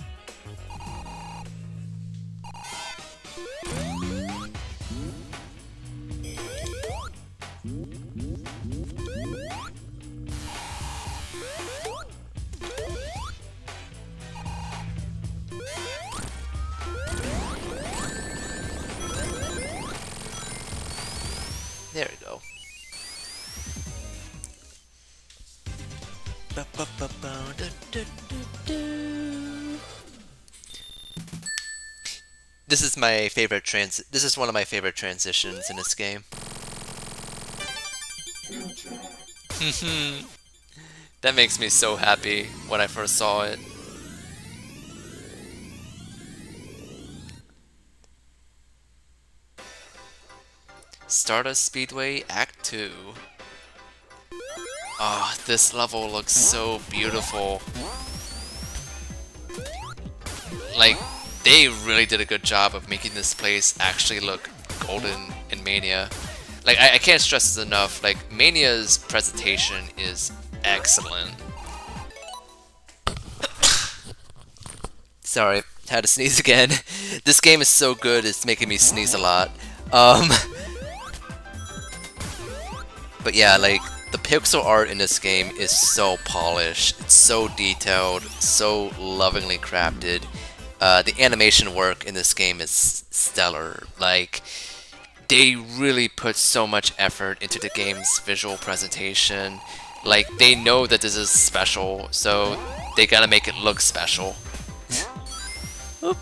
There we go. This is my favorite This is one of my favorite transitions in this game. That makes me so happy when I first saw it. Stardust Speedway Act 2. Oh, this level looks so beautiful. Like, they really did a good job of making this place actually look golden in Mania. Like, I can't stress this enough, like, Mania's presentation is excellent. Sorry, had to sneeze again. This game is so good, it's making me sneeze a lot. But yeah, like, the pixel art in this game is so polished, it's so detailed, so lovingly crafted. The animation work in this game is stellar. Like, they really put so much effort into the game's visual presentation. Like, they know that this is special, so they gotta make it look special. Oop.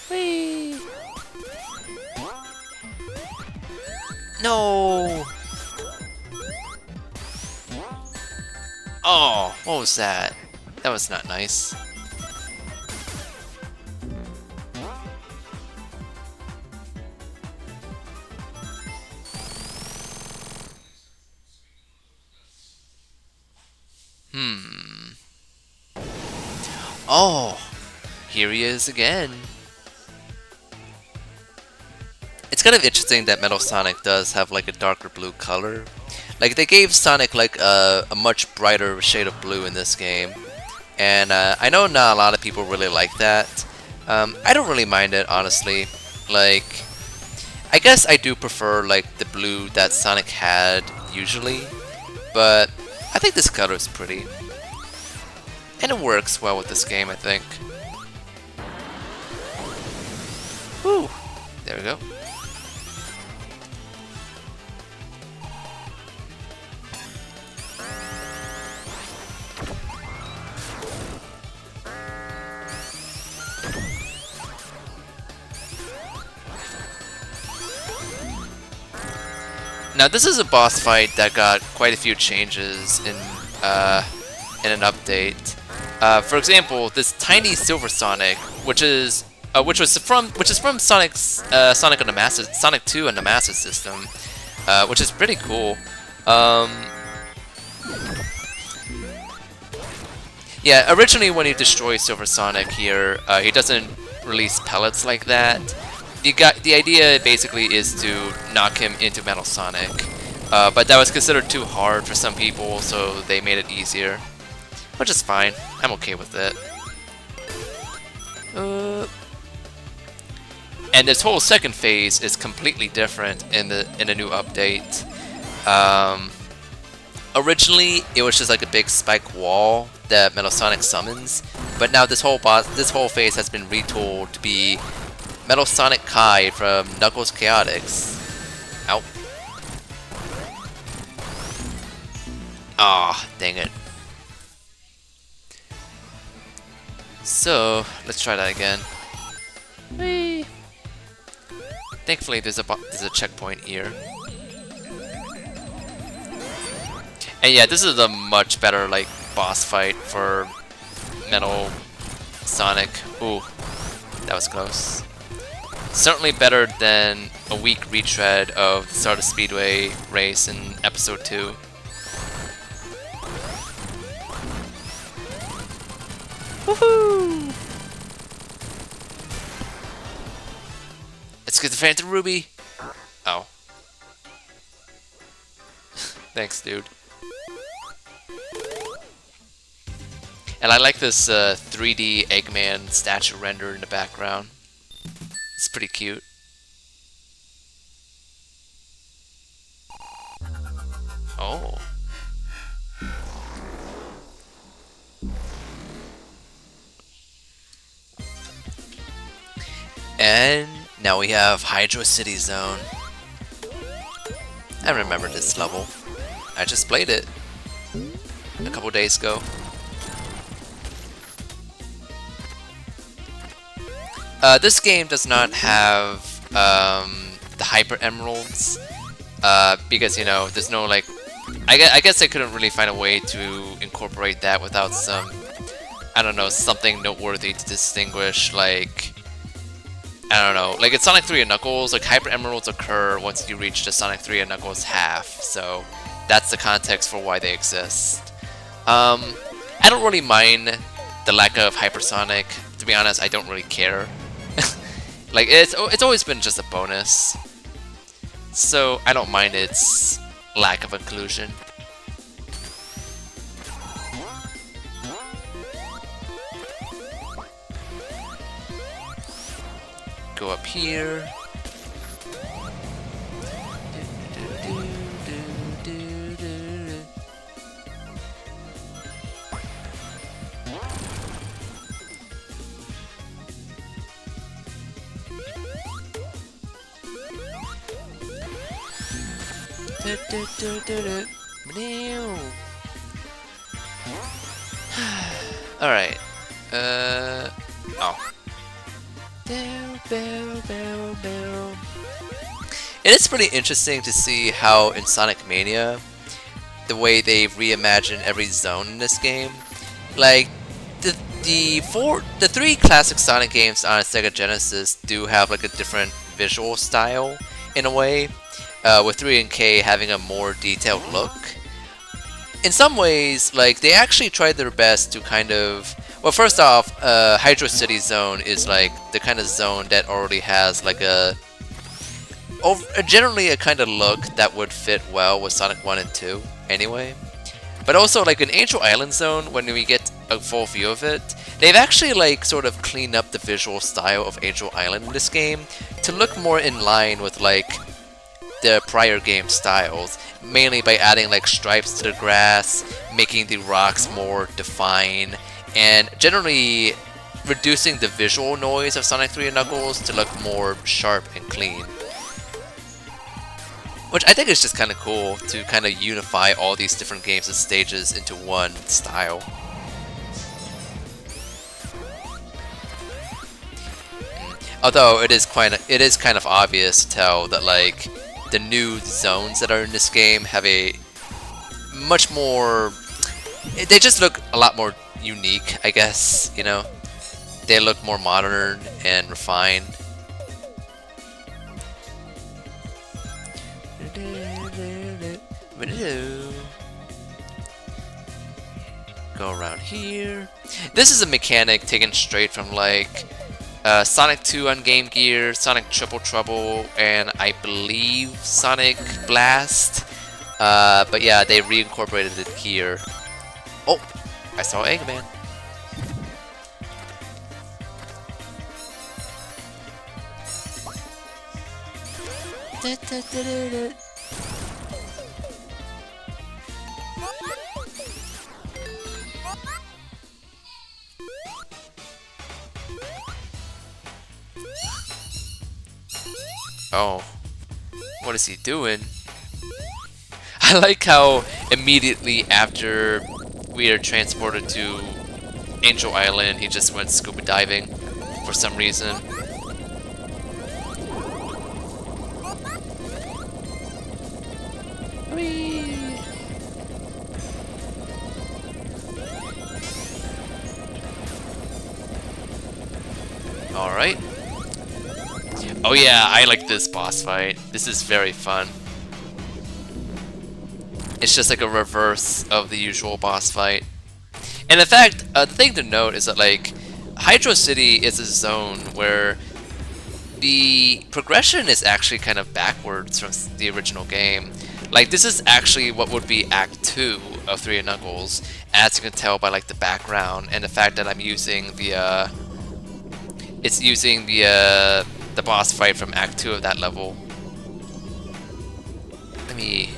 Whee! No! Oh, what was that? That was not nice. Oh, here he is again. It's kind of interesting that Metal Sonic does have like a darker blue color. Like, they gave Sonic like a much brighter shade of blue in this game. And I know not a lot of people really like that. I don't really mind it, honestly. Like, I guess I do prefer like the blue that Sonic had usually. But I think this color is pretty. And it works well with this game, I think. Woo! There we go. Now this is a boss fight that got quite a few changes in an update. For example, this tiny Silver Sonic, which is from Sonic's Sonic on the Master Sonic 2 on the Master System, which is pretty cool. Yeah, originally when you destroy Silver Sonic here, he doesn't release pellets like that. The idea basically is to knock him into Metal Sonic, but that was considered too hard for some people, so they made it easier, which is fine. I'm okay with it. And this whole second phase is completely different in the new update. Originally, it was just like a big spike wall that Metal Sonic summons, but now this whole phase has been retooled to be Metal Sonic Kai from Knuckles Chaotix. Ow. Ah, dang it. So, let's try that again. Whee! Thankfully, there's a checkpoint here. And yeah, this is a much better like boss fight for Metal Sonic. Ooh, that was close. Certainly better than a weak retread of the Stardust Speedway race in Episode 2. Woohoo! Let's get the Phantom Ruby! Oh. Thanks, dude. And I like this 3D Eggman statue render in the background. It's pretty cute. Oh. And now we have Hydro City Zone. I remember this level. I just played it a couple days ago. This game does not have the Hyper Emeralds because, you know, there's no like... I guess I couldn't really find a way to incorporate that without some, I don't know, something noteworthy to distinguish, like, I don't know, like in Sonic 3 and Knuckles, like Hyper Emeralds occur once you reach the Sonic 3 and Knuckles half, so that's the context for why they exist. I don't really mind the lack of Hypersonic. To be honest, I don't really care. Like, it's always been just a bonus, so I don't mind its lack of inclusion. Go up here. Alright. Oh. It is pretty interesting to see how in Sonic Mania, the way they've reimagined every zone in this game. Like, the three classic Sonic games on Sega Genesis do have like a different visual style in a way, with 3 and K having a more detailed look. In some ways, like, they actually tried their best to kind of... Well, first off, Hydro City Zone is like the kind of zone that already has like generally a kind of look that would fit well with Sonic 1 and 2 anyway. But also, like in Angel Island Zone, when we get a full view of it, they've actually like sort of cleaned up the visual style of Angel Island in this game to look more in line with like the prior game styles, mainly by adding like stripes to the grass, making the rocks more defined, and generally reducing the visual noise of Sonic 3 and Knuckles to look more sharp and clean. Which I think is just kind of cool to kind of unify all these different games and stages into one style. Although it is kind of obvious to tell that like the new zones that are in this game have a much more... They just look a lot more unique, I guess, you know? They look more modern and refined. Go around here. This is a mechanic taken straight from like Sonic 2 on Game Gear, Sonic Triple Trouble, and I believe Sonic Blast. But yeah, they reincorporated it here. Oh, I saw Eggman. Oh, what is he doing? I like how immediately after we are transported to Angel Island, he just went scuba diving for some reason. Whee! Alright. Oh yeah, I like this boss fight. This is very fun. It's just like a reverse of the usual boss fight. And in fact, the thing to note is that like Hydro City is a zone where the progression is actually kind of backwards from the original game. Like this is actually what would be Act 2 of Three Knuckles, as you can tell by like the background and the fact that I'm using the it's using the boss fight from Act 2 of that level. Let me...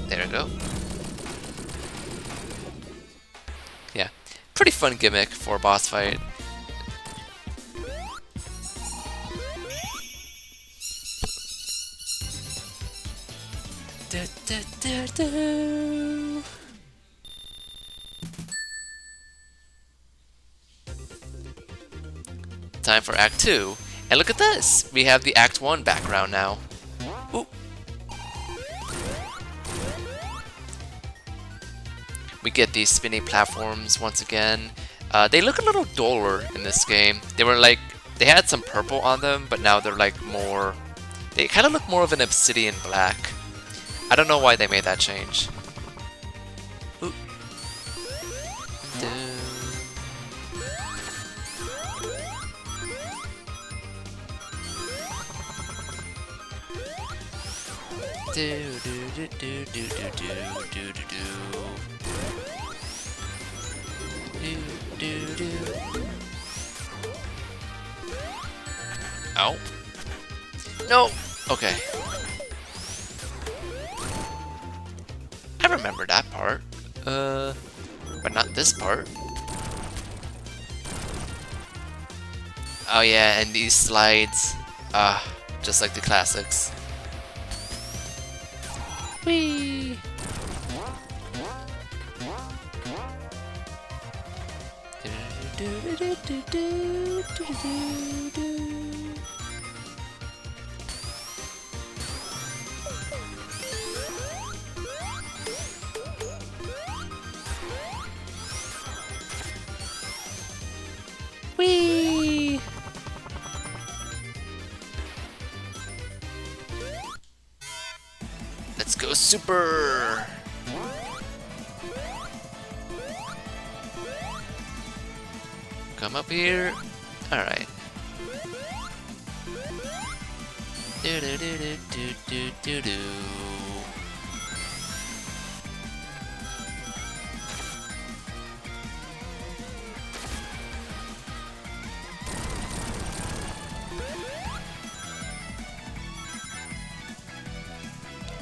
There we go. Yeah, pretty fun gimmick for a boss fight. Da, da, da, da. Time for Act 2. And look at this! We have the Act 1 background now. Ooh. We get these spinning platforms once again. They look a little duller in this game. They were like, they had some purple on them, but now they're like more, they kind of look more of an obsidian black. I don't know why they made that change. Ooh. Do do do do do do do do do do. Ow. No! Okay. I remember that part. But not this part. Oh yeah, and these slides. Just like the classics. Whee! Whee! Let's go super! Come up here. Alright. Do do do do do do do do.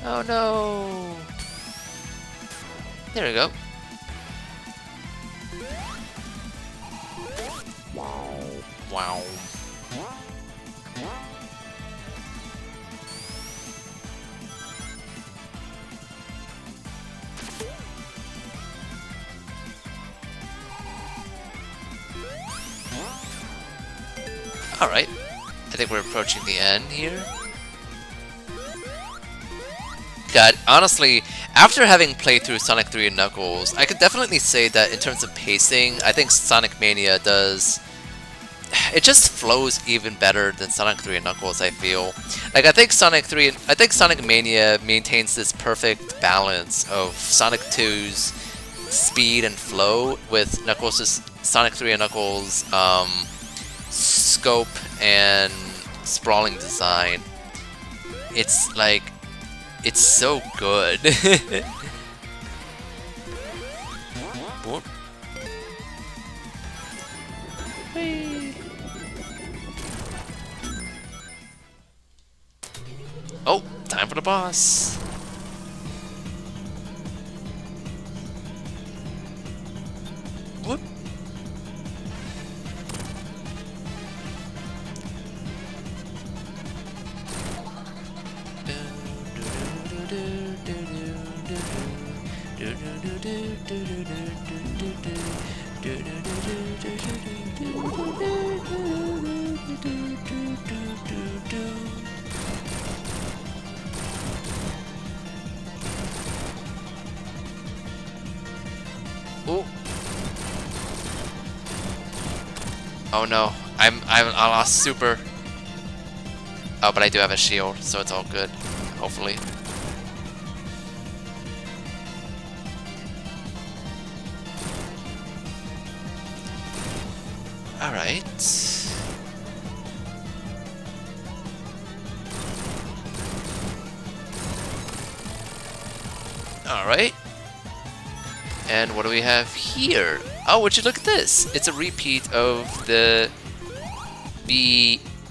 Oh no! There we go. Wow. Alright. I think we're approaching the end here. God, honestly, after having played through Sonic 3 and Knuckles, I could definitely say that in terms of pacing, I think Sonic Mania does... It just flows even better than Sonic 3 and Knuckles, I feel. Like, I think Sonic Mania maintains this perfect balance of Sonic 2's speed and flow with Knuckles' Sonic 3 and Knuckles' scope and sprawling design. It's like... It's so good. Oh, time for the boss. Whoop. Ooh. Oh no, I lost super. Oh, but I do have a shield, so it's all good. Hopefully. All right. All right. And what do we have here? Oh, would you look at this? It's a repeat of the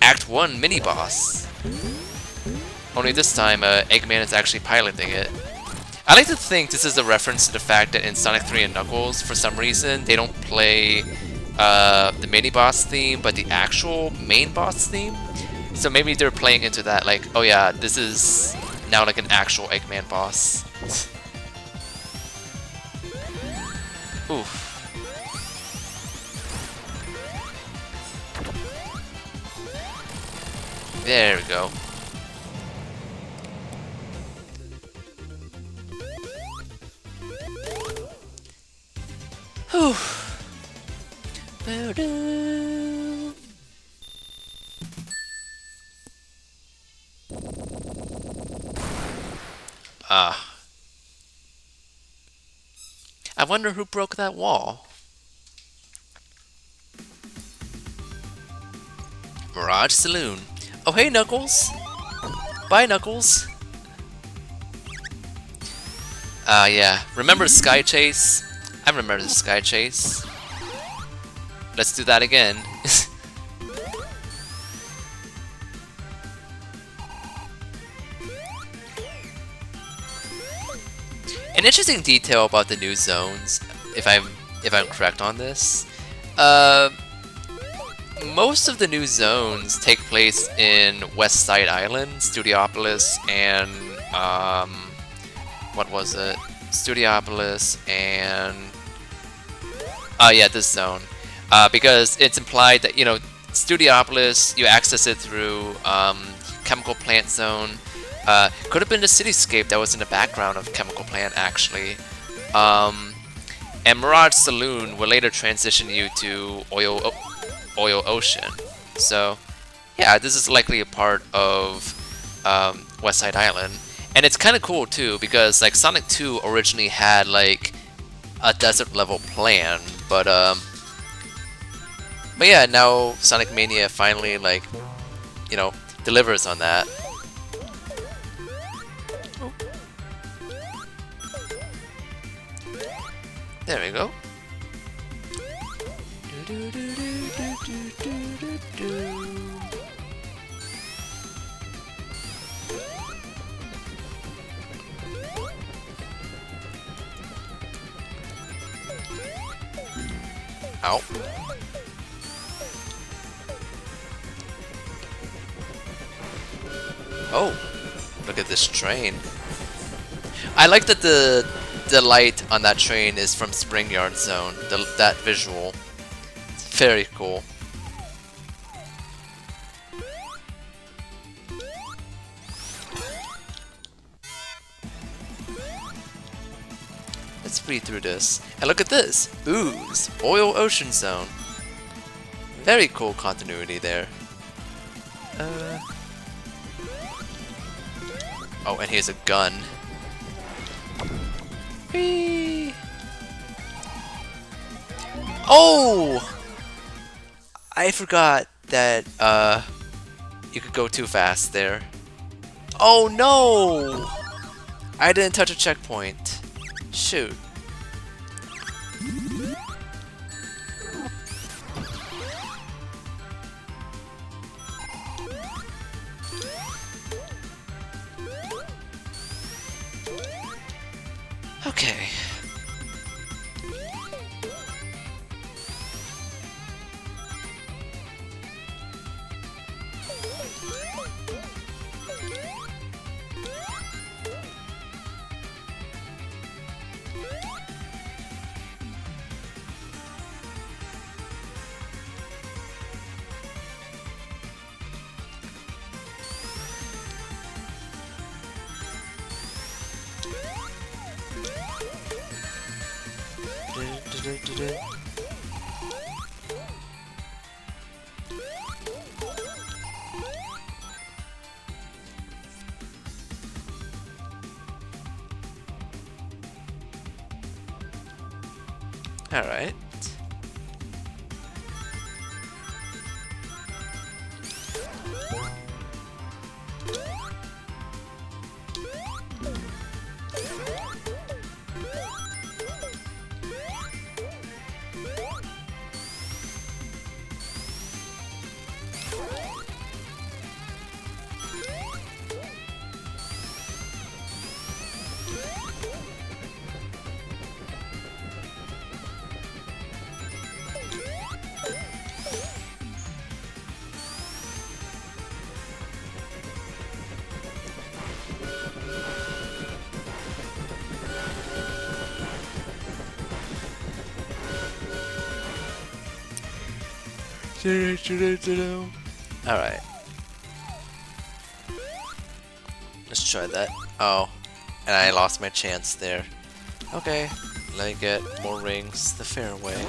Act 1 mini-boss. Only this time, Eggman is actually piloting it. I like to think this is a reference to the fact that in Sonic 3 and Knuckles, for some reason, they don't play the mini-boss theme, but the actual main boss theme. So maybe they're playing into that, like, oh yeah, this is now like an actual Eggman boss. Oof. There we go. Whew. Ah. I wonder who broke that wall. Mirage Saloon. Oh hey Knuckles! Bye Knuckles! Yeah. Remember Sky Chase? I remember the Sky Chase. Let's do that again. An interesting detail about the new zones, if I'm correct on this, most of the new zones take place in West Side Island, Studiopolis, and what was it? Studiopolis and yeah, this zone, because it's implied that Studiopolis, you access it through Chemical Plant Zone. Could have been the cityscape that was in the background of Chemical Plant, actually. And Mirage Saloon will later transition you to Oil Ocean. So, yeah, this is likely a part of West Side Island. And it's kind of cool, too, because, like, Sonic 2 originally had, like, a desert level plan, but yeah, now Sonic Mania finally, like, delivers on that. There we go. Ow. Oh, look at this train. I like that the light on that train is from Spring Yard Zone. That visual. It's very cool. Let's read through this. And look at this! Ooze! Oil Ocean Zone. Very cool continuity there. Oh, and here's a gun. Whee! Oh! I forgot that, you could go too fast there. Oh no! I didn't touch a checkpoint. Shoot. Okay. Alright. Alright. Let's try that. Oh, and I lost my chance there. Okay, let me get more rings the fair way.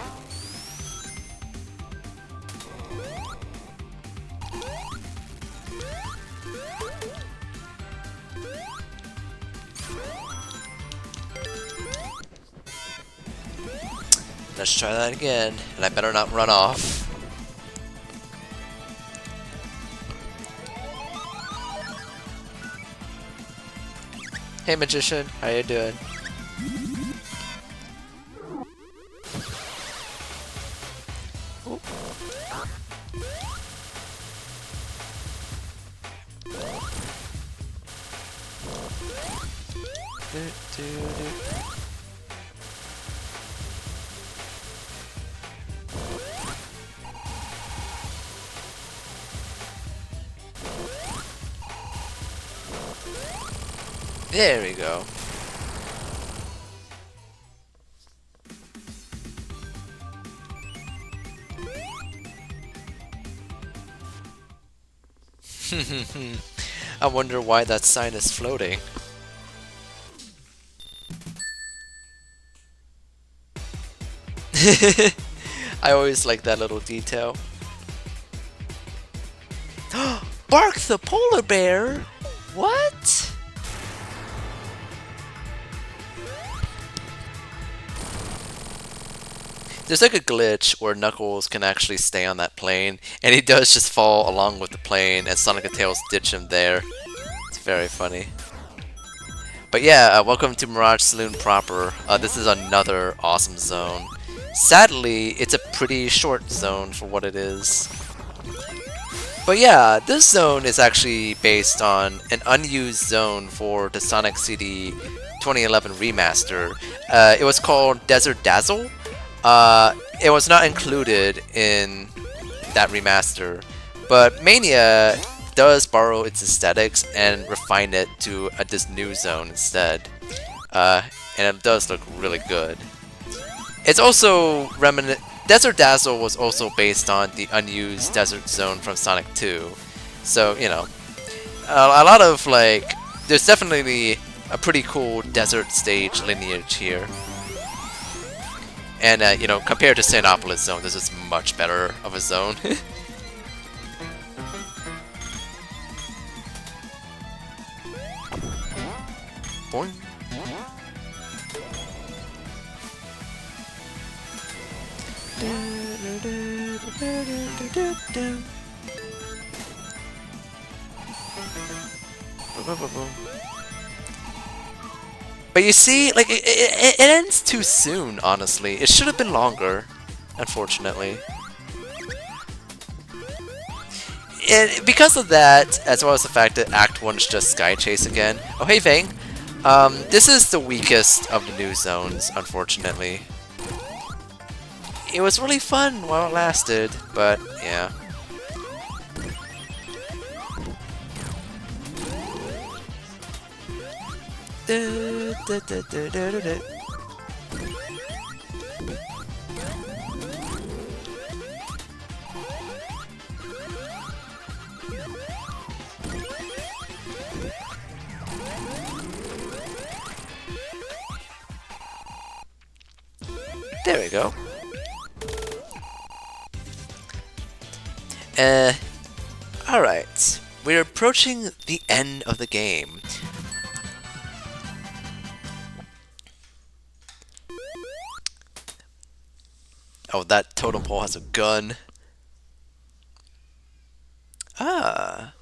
Let's try that again, and I better not run off. Hey magician, how you doing? Ooh. There we go. I wonder why that sign is floating. I always like that little detail. Bark the polar bear? What? There's like a glitch where Knuckles can actually stay on that plane, and he does just fall along with the plane, and Sonic and Tails ditch him there. It's very funny. But yeah, welcome to Mirage Saloon proper. This is another awesome zone. Sadly, it's a pretty short zone for what it is. But yeah, this zone is actually based on an unused zone for the Sonic CD 2011 remaster. It was called Desert Dazzle. It was not included in that remaster, but Mania does borrow its aesthetics and refine it to this new zone instead, and it does look really good. It's also Desert Dazzle was also based on the unused desert zone from Sonic 2, so you know, a lot of like, there's definitely a pretty cool desert stage lineage here. And, you know, compared to Sinopolis Zone, this is much better of a zone. Boing. But you see, like, it ends too soon, honestly. It should have been longer, unfortunately. And because of that, as well as the fact that Act 1 is just Sky Chase again. Oh, hey, Vang. This is the weakest of the new zones, unfortunately. It was really fun while it lasted, but yeah. There we go. Uh, alright. We're approaching the end of the game. Oh, that totem pole has a gun. Ah.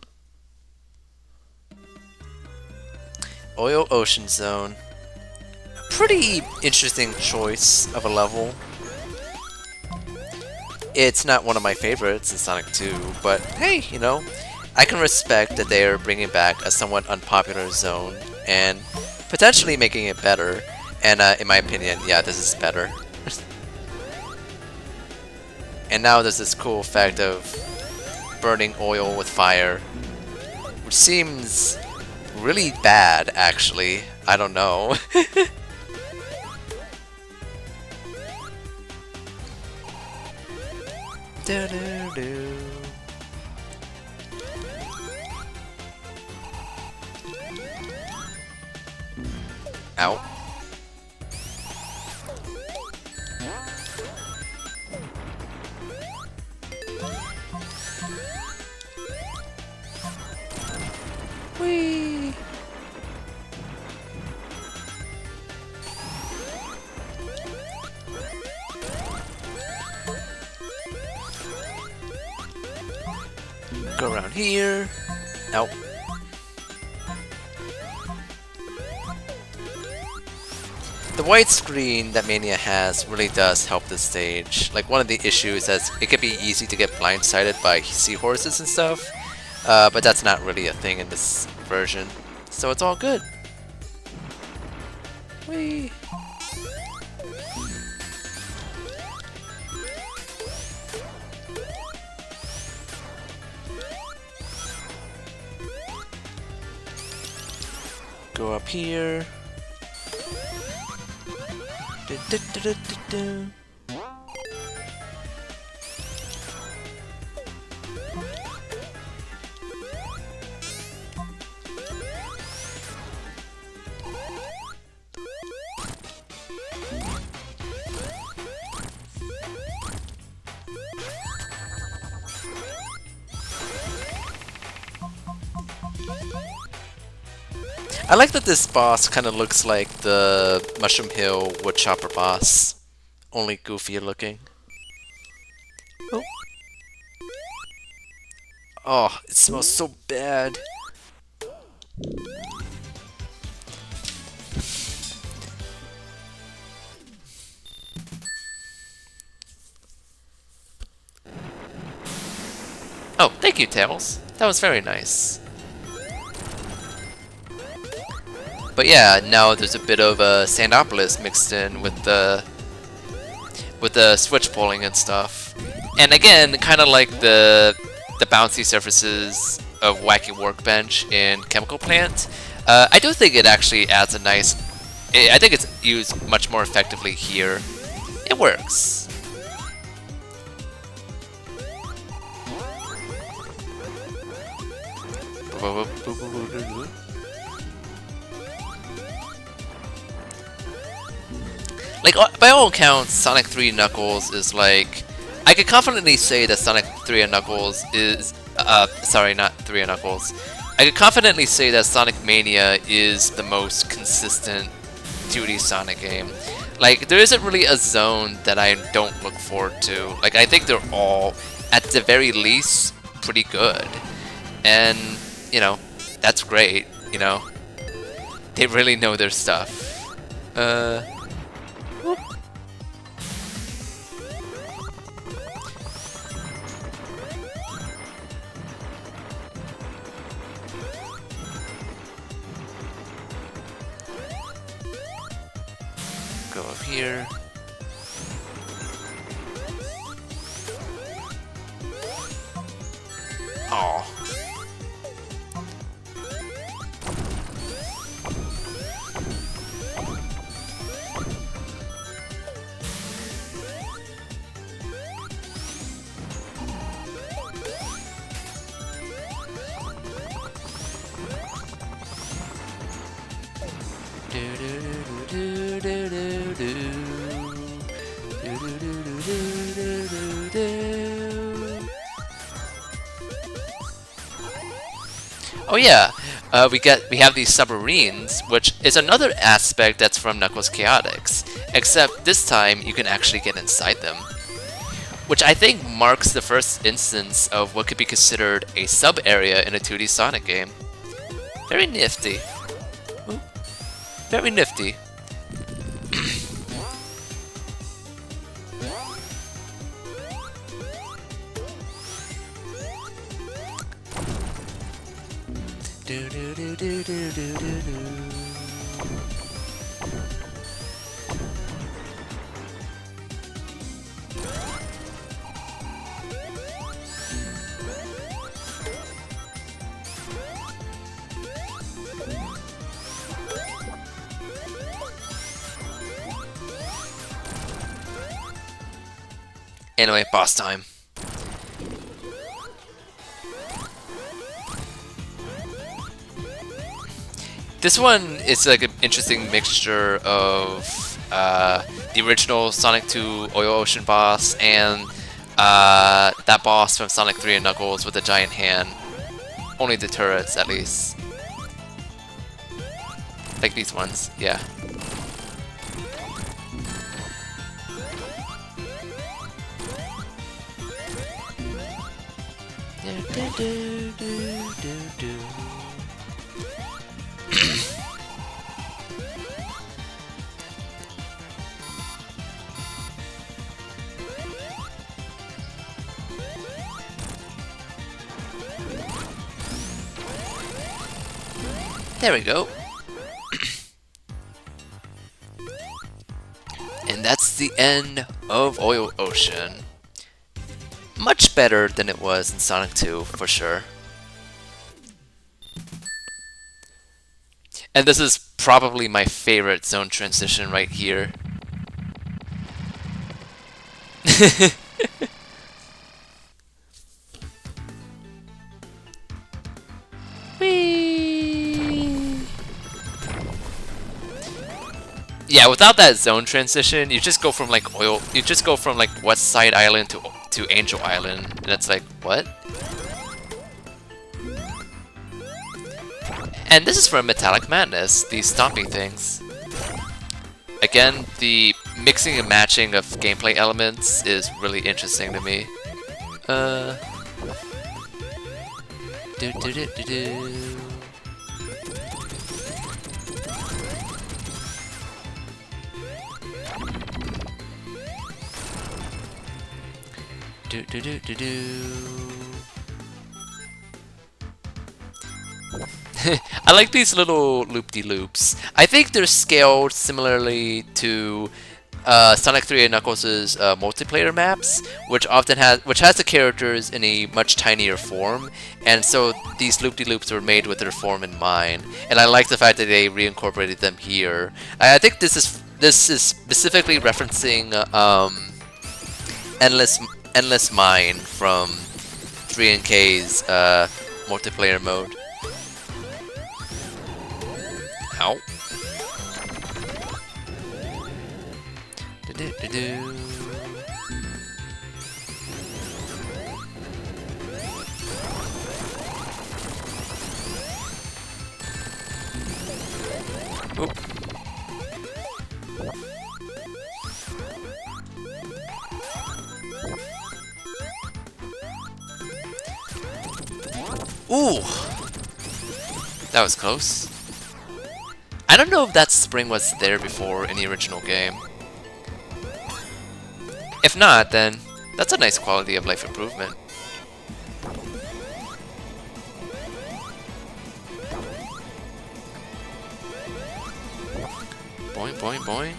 Oil Ocean Zone. Pretty interesting choice of a level. It's not one of my favorites in Sonic 2, but hey, you know, I can respect that they are bringing back a somewhat unpopular zone and potentially making it better. And in my opinion, yeah, this is better. And now there's this cool effect of burning oil with fire, which seems really bad, actually. I don't know. Ow. Whee! Go around here. Ow. The white screen that Mania has really does help this stage. Like, one of the issues is it can be easy to get blindsided by seahorses and stuff, but that's not really a thing in this version, so it's all good. Whee! Go up here. I like that this boss kind of looks like the Mushroom Hill Woodchopper boss, only goofier looking. Oh. Oh, it smells so bad. Oh, thank you, Tails. That was very nice. But yeah, now there's a bit of Sandopolis mixed in with the switch pulling and stuff. And again, kind of like the bouncy surfaces of Wacky Workbench in Chemical Plant, I do think it actually adds a nice... I think it's used much more effectively here. It works. Like, by all accounts, Sonic 3 Knuckles is like... I could confidently say that Sonic 3 and Knuckles is... sorry, not 3 and Knuckles. I could confidently say that Sonic Mania is the most consistent 2D Sonic game. Like, there isn't really a zone that I don't look forward to. Like, I think they're all, at the very least, pretty good. And, you know, that's great, you know? They really know their stuff. Whoop. Go up here. Aw. Oh yeah, we have these submarines, which is another aspect that's from Knuckles Chaotix. Except this time you can actually get inside them, which I think marks the first instance of what could be considered a sub area in a 2D Sonic game. Very nifty. Ooh, very nifty. Do do do do do do do do. Anyway, boss time. This one is like an interesting mixture of the original Sonic 2 Oil Ocean boss and that boss from Sonic 3 and Knuckles with the giant hand. Only the turrets, at least. Like these ones, yeah. There we go. And that's the end of Oil Ocean. Much better than it was in Sonic 2, for sure. And this is probably my favorite zone transition right here. Whee! Yeah, without that zone transition, you just go from like West Side Island to Angel Island, and it's like, what? And this is from Metallic Madness, these stomping things. Again, the mixing and matching of gameplay elements is really interesting to me. Do do do do do. Do do do do do. I like these little loop-de-loops. I think they're scaled similarly to Sonic 3 and Knuckles' multiplayer maps, which has the characters in a much tinier form, and so these loop-de-loops were made with their form in mind. And I like the fact that they reincorporated them here. I think this is specifically referencing Endless Mine from 3NK's multiplayer mode. Ow. Do-do-do-do. Oop. Ooh! That was close. I don't know if that spring was there before in the original game. If not, then that's a nice quality of life improvement. Boing, boing, boing.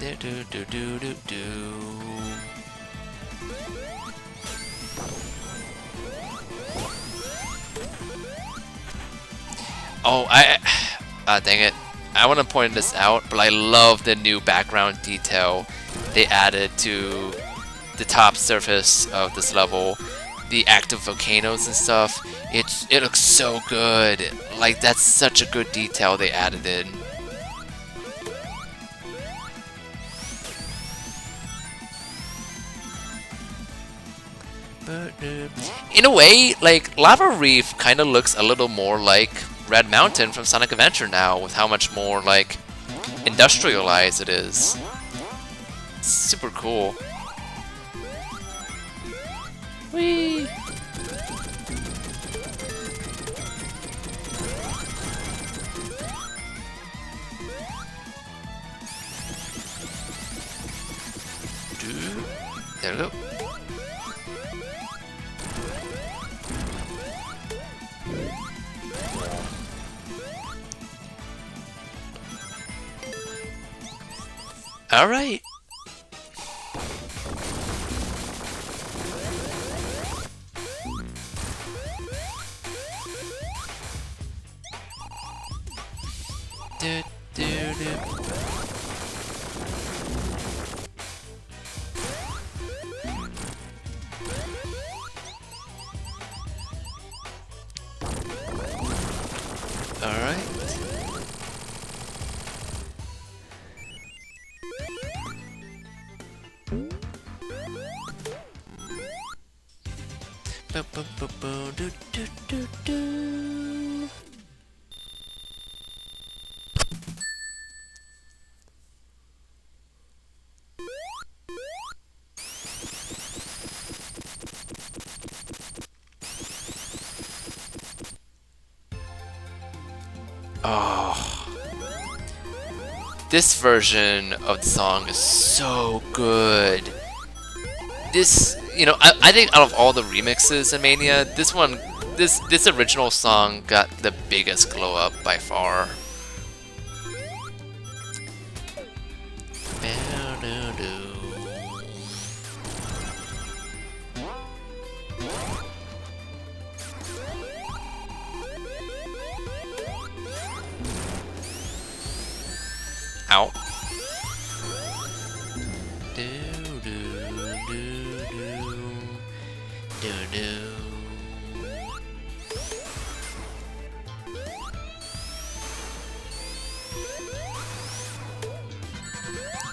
Do do do do do do. Oh, dang it. I want to point this out, but I love the new background detail they added to the top surface of this level, the active volcanoes and stuff, it looks so good. Like, that's such a good detail they added in. In a way, like, Lava Reef kind of looks a little more like Red Mountain from Sonic Adventure now, with how much more, like, industrialized it is. It's super cool. Whee! There we go. All right. Do, do, do. All right. Do, do, do, do. Oh. This version of the song is so good. This, you know, I think out of all the remixes in Mania, this one, this original song got the biggest glow up by far. Ow.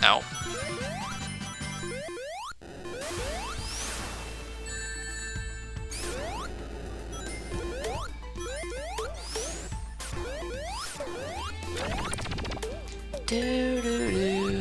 Ow. Do, do, do.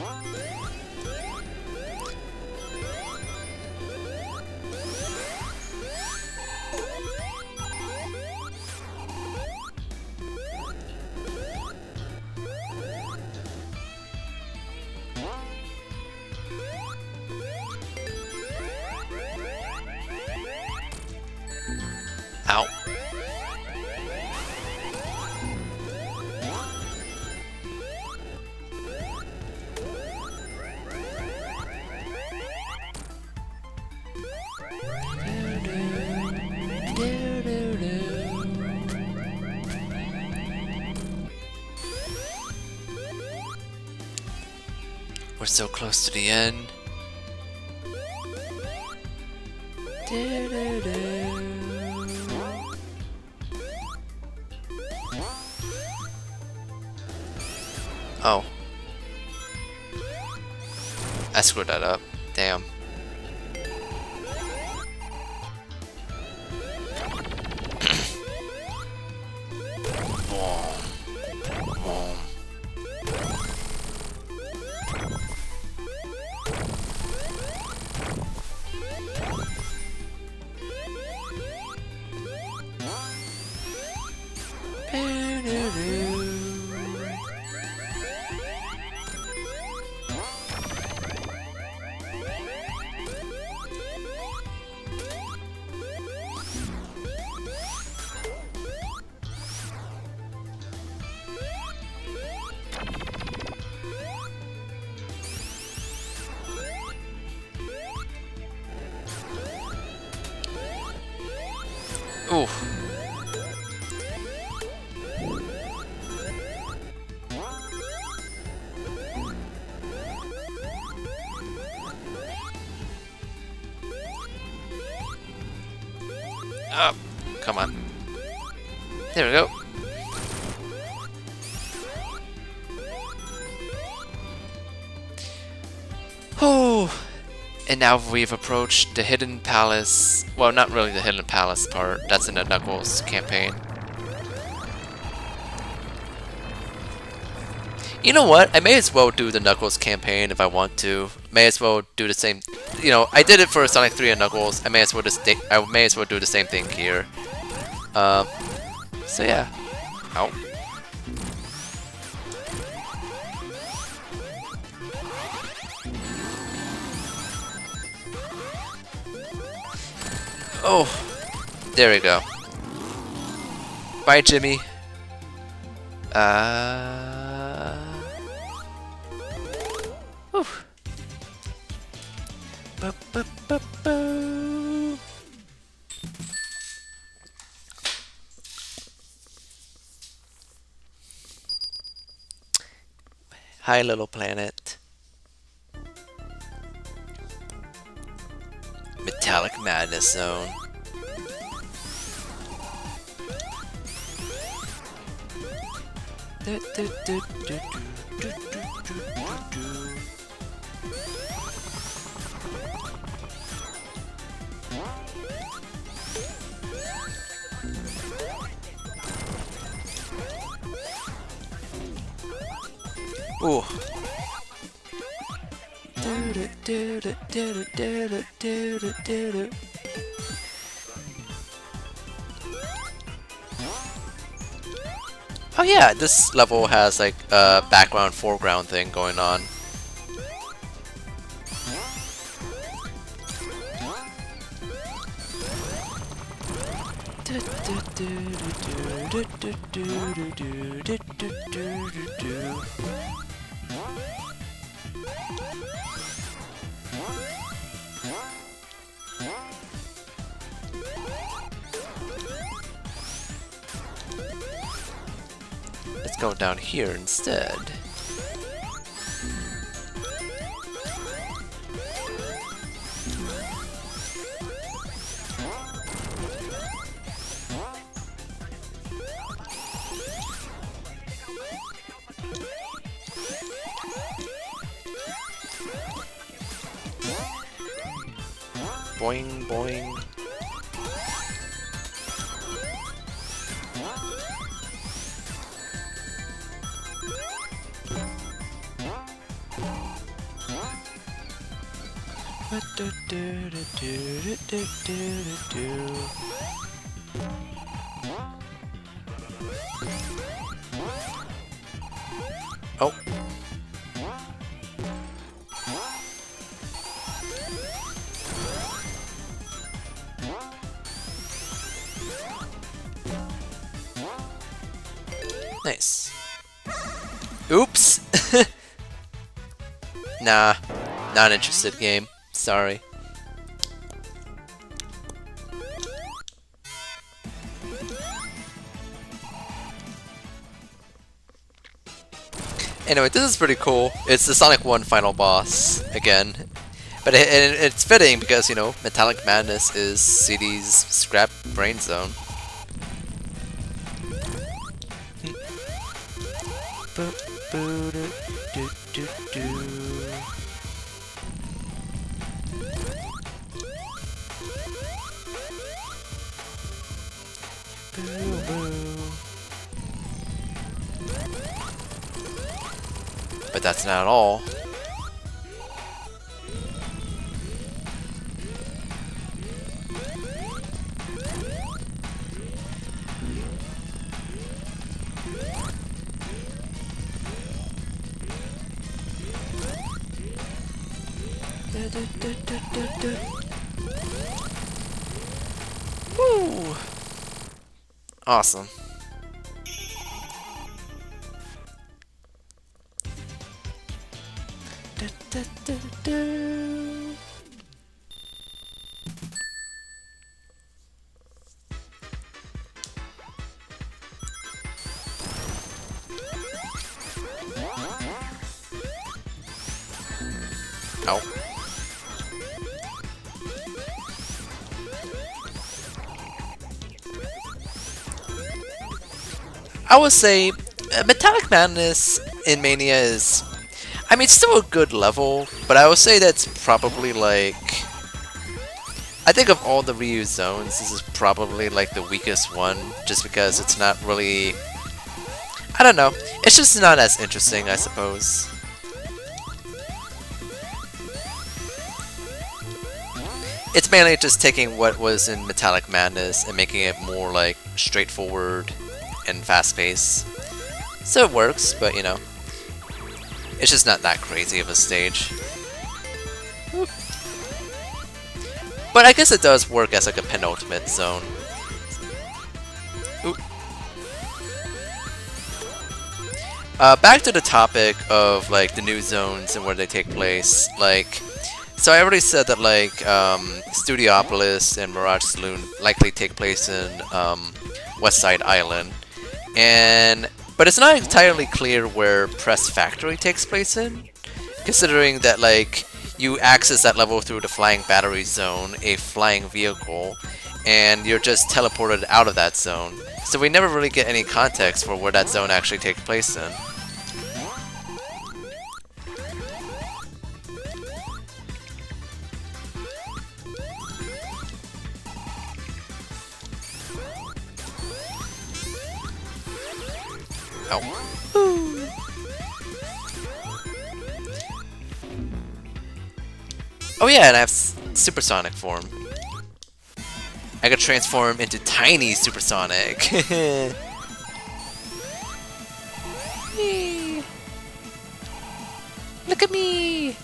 Ow. Ow. We're so close to the end. Oh. I screwed that up. Damn. Ooh. Oh, come on. There we go. Oh, and now we've approached the Hidden Palace. Well, not really the Hidden Palace part. That's in the Knuckles campaign. You know what? I may as well do the Knuckles campaign if I want to. May as well do the same. You know, I did it for Sonic 3 and Knuckles. I may as well do the same thing here. So yeah. Ow. Oh, there we go. Bye, Jimmy. Whew. Ba-ba-ba-ba. Hi, little planet. Metallic Madness Zone. Ooh. Oh yeah, this level has like a background foreground thing going on. Let's go down here instead. Boing, boing. Oh. Nice. Oops! Nah, not interested, game. Sorry. Anyway, this is pretty cool. It's the Sonic 1 final boss, again. But it's fitting because, you know, Metallic Madness is CD's Scrap Brain Zone. But that's not all. Woo! Awesome. Oh. I would say Metallic Madness in Mania is, I mean, still a good level, but I would say that's probably like, I think of all the Ryu zones, this is probably like the weakest one, just because it's not really, I don't know, it's just not as interesting, I suppose. It's mainly just taking what was in Metallic Madness and making it more like straightforward and fast-paced. So it works, but you know, it's just not that crazy of a stage. But I guess it does work as like a penultimate zone. Oop. Back to the topic of like the new zones and where they take place. Like, so I already said that like Studiopolis and Mirage Saloon likely take place in West Side Island, but it's not entirely clear where Press Factory takes place in, considering that like you access that level through the Flying Battery Zone, a flying vehicle, and you're just teleported out of that zone. So we never really get any context for where that zone actually takes place in. Oh. Oh yeah, and I have Supersonic form. I could transform into tiny Supersonic. Look at me!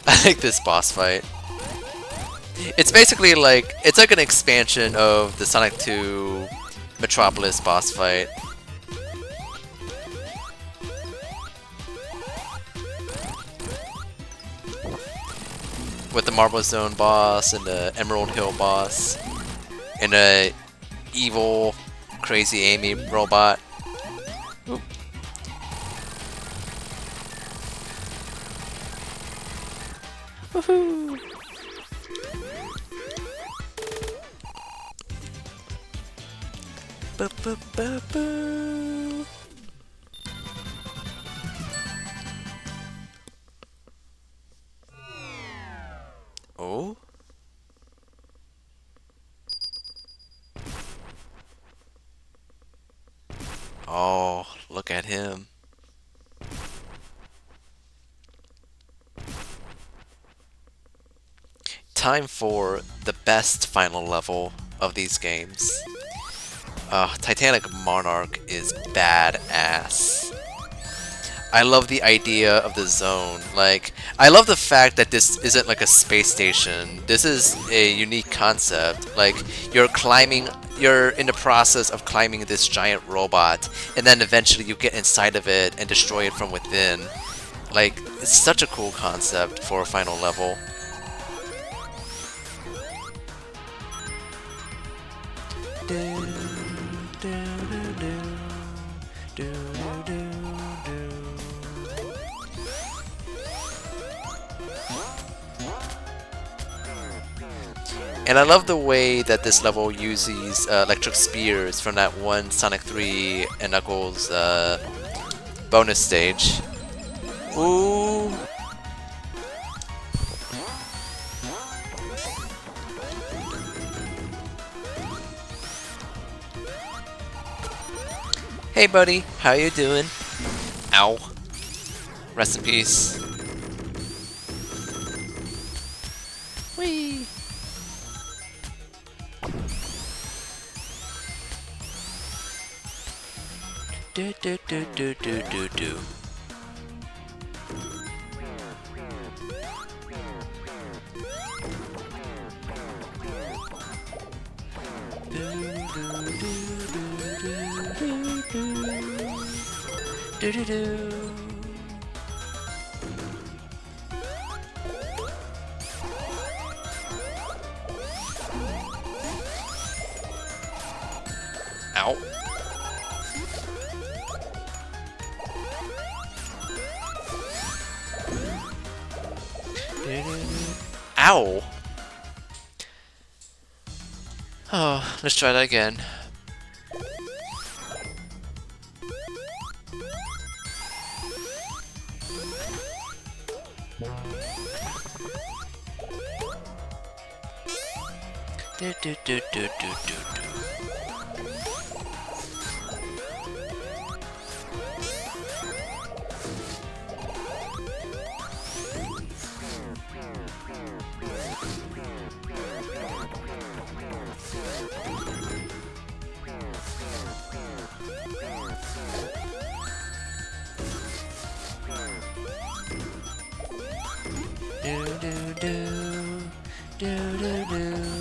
I like this boss fight. It's basically like, it's like an expansion of the Sonic 2 Metropolis boss fight. With the Marble Zone boss and the Emerald Hill boss. And a evil, crazy Amy robot. Oop. Woohoo! Ba-ba-ba-boo. Oh? Oh, look at him. Time for the best final level of these games. Titanic Monarch is badass. I love the idea of the zone. Like, I love the fact that this isn't like a space station. This is a unique concept. Like, you're in the process of climbing this giant robot, and then eventually you get inside of it and destroy it from within. Like, it's such a cool concept for a final level. And I love the way that this level uses electric spears from that one Sonic 3 and Knuckles bonus stage. Ooh! Hey buddy, how you doing? Ow. Rest in peace. Whee! Do do do do do do do. Do do do. Ow. Ow. Oh, let's try that again. Do, do, do, do, do, do, do. Do, do, do. Do, do, do.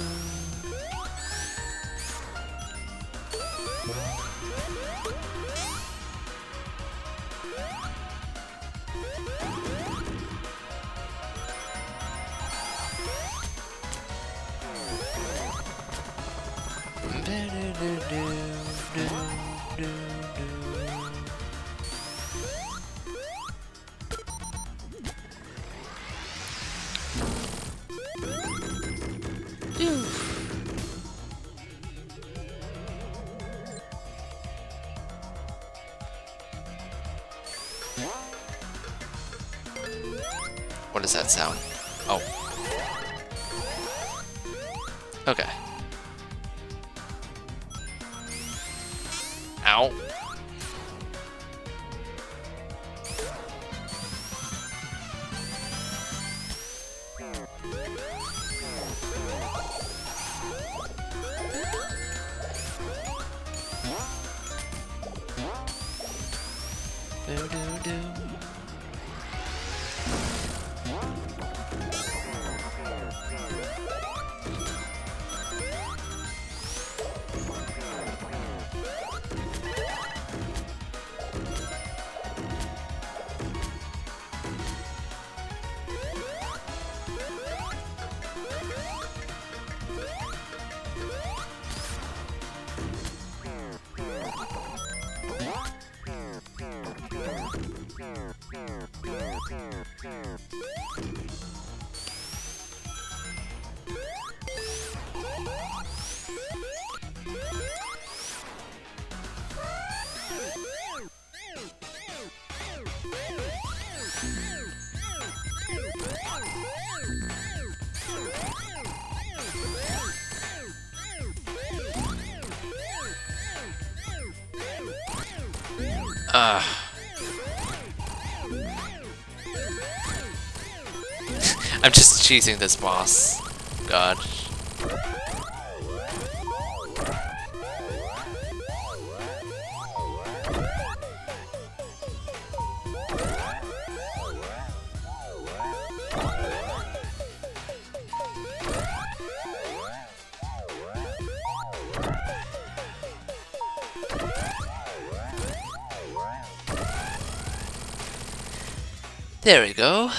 What does that sound? Oh. Okay. Ow. Do, do, do. I'm just cheesing this boss. God. There we go.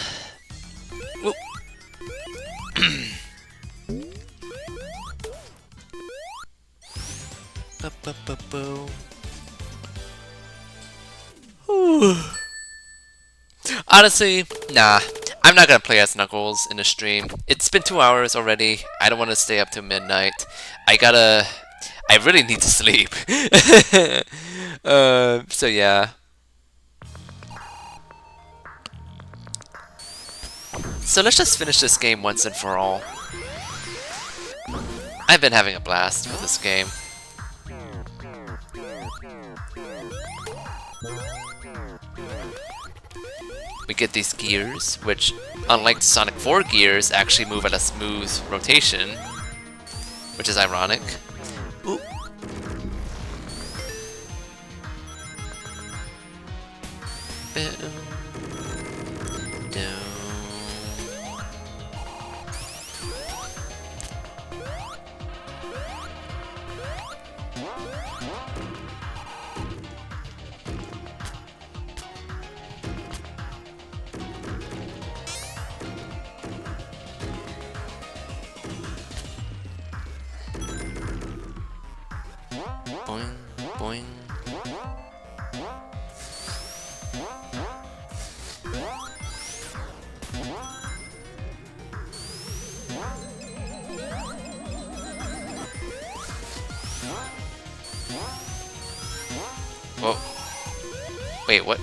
Whoop. Honestly, nah. I'm not gonna play as Knuckles in the stream. It's been 2 hours already. I don't want to stay up till midnight. I really need to sleep. So yeah. So let's just finish this game once and for all. I've been having a blast with this game. We get these gears, which, unlike Sonic 4 gears, actually move at a smooth rotation, which is ironic. Ooh. Boing. Whoa. Wait, what?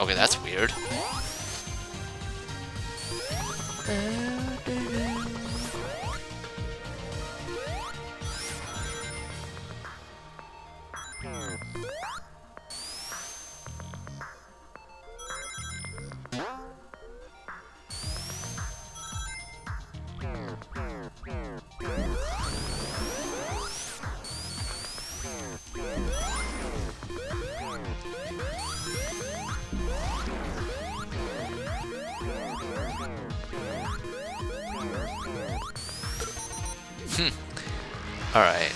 Okay, that's weird. Alright.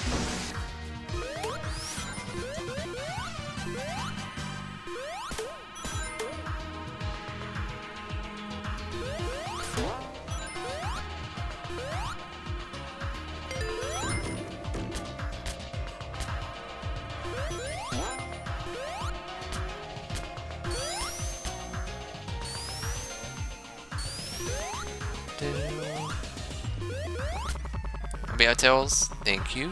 Tails, thank you.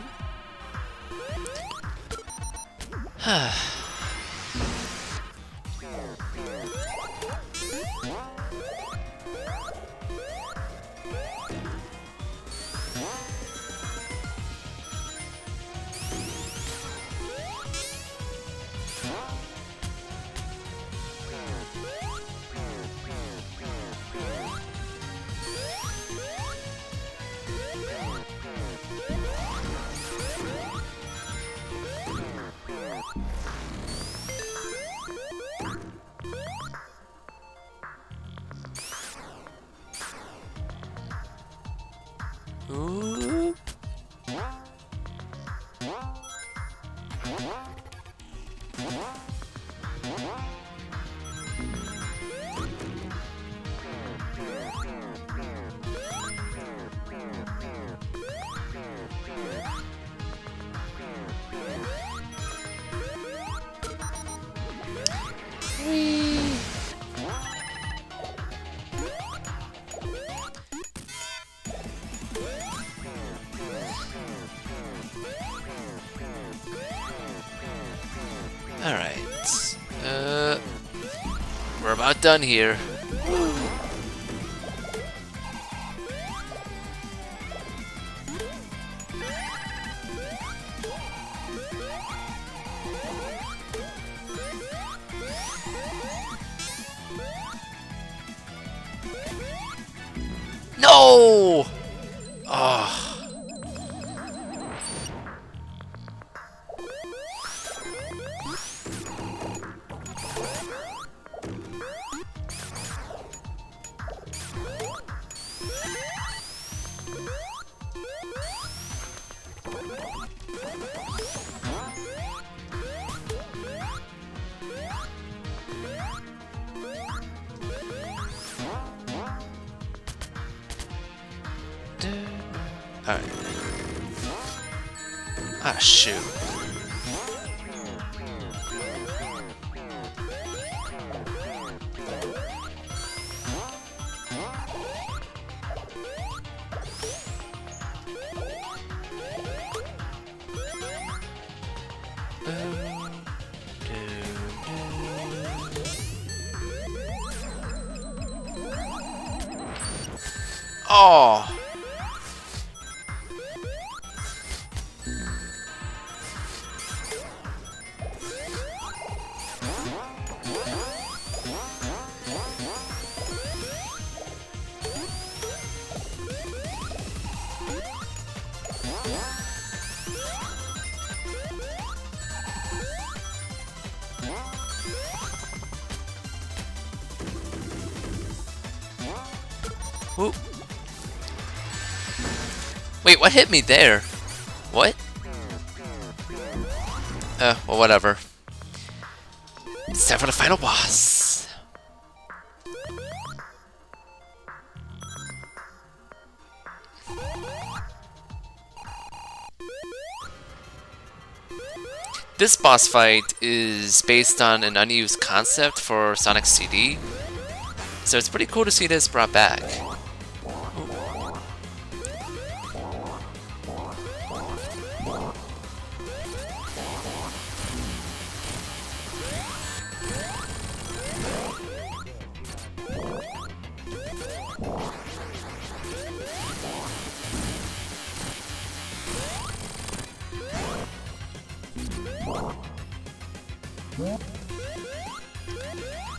Ooh. Alright. We're about done here. No! Oh. Alright. Ah, shoot. Oh! Ooh. Wait, what hit me there? What? Well, whatever. It's time for the final boss. This boss fight is based on an unused concept for Sonic CD, so it's pretty cool to see this brought back.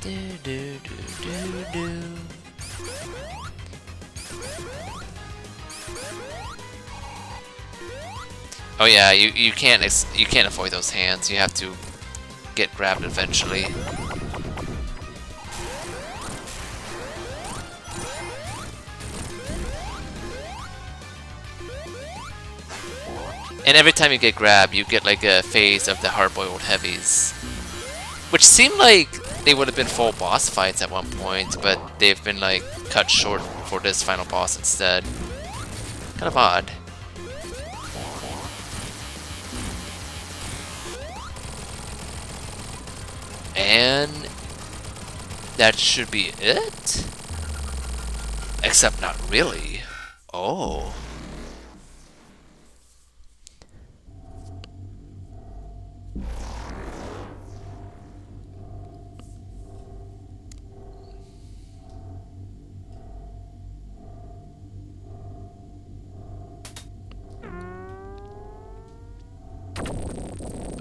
Do, do, do, do, do. Oh yeah, you can't avoid those hands. You have to get grabbed eventually. And every time you get grabbed, you get like a phase of the hard-boiled heavies, which seemed like they would have been full boss fights at one point, but they've been like cut short for this final boss instead. Kind of odd. And that should be it? Except not really. Oh.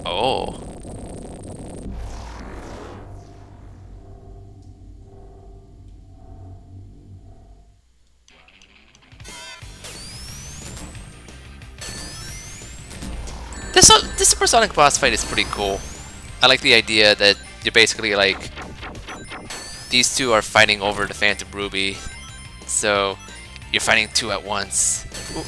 Oh. This supersonic boss fight is pretty cool. I like the idea that you're basically like these two are fighting over the Phantom Ruby, so you're fighting two at once. Ooh.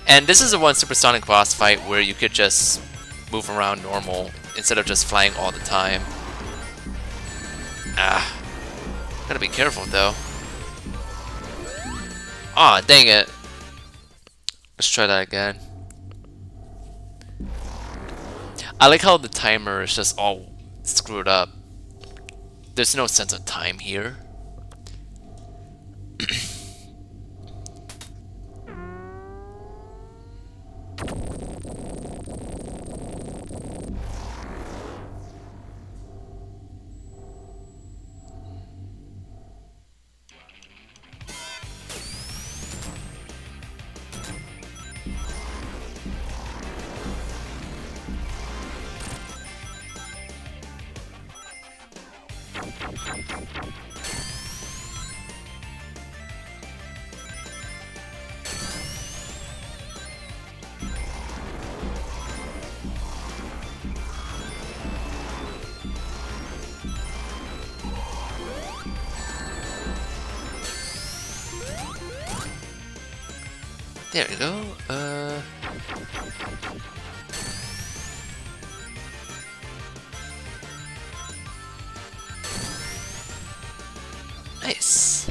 And this is the one supersonic boss fight where you could just move around normal instead of just flying all the time. Ah. Gotta be careful though. Aw, dang it. Let's try that again. I like how the timer is just all screwed up. There's no sense of time here. There we go. Nice.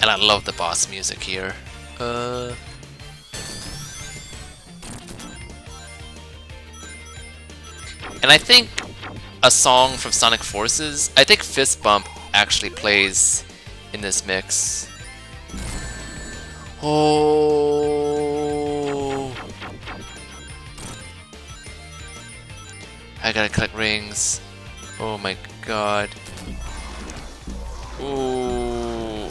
And I love the boss music here. And I think a song from Sonic Forces, I think Fist Bump actually plays in this mix. Oh, I gotta collect rings. Oh my god. Ooh.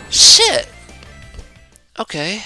Shit! Okay.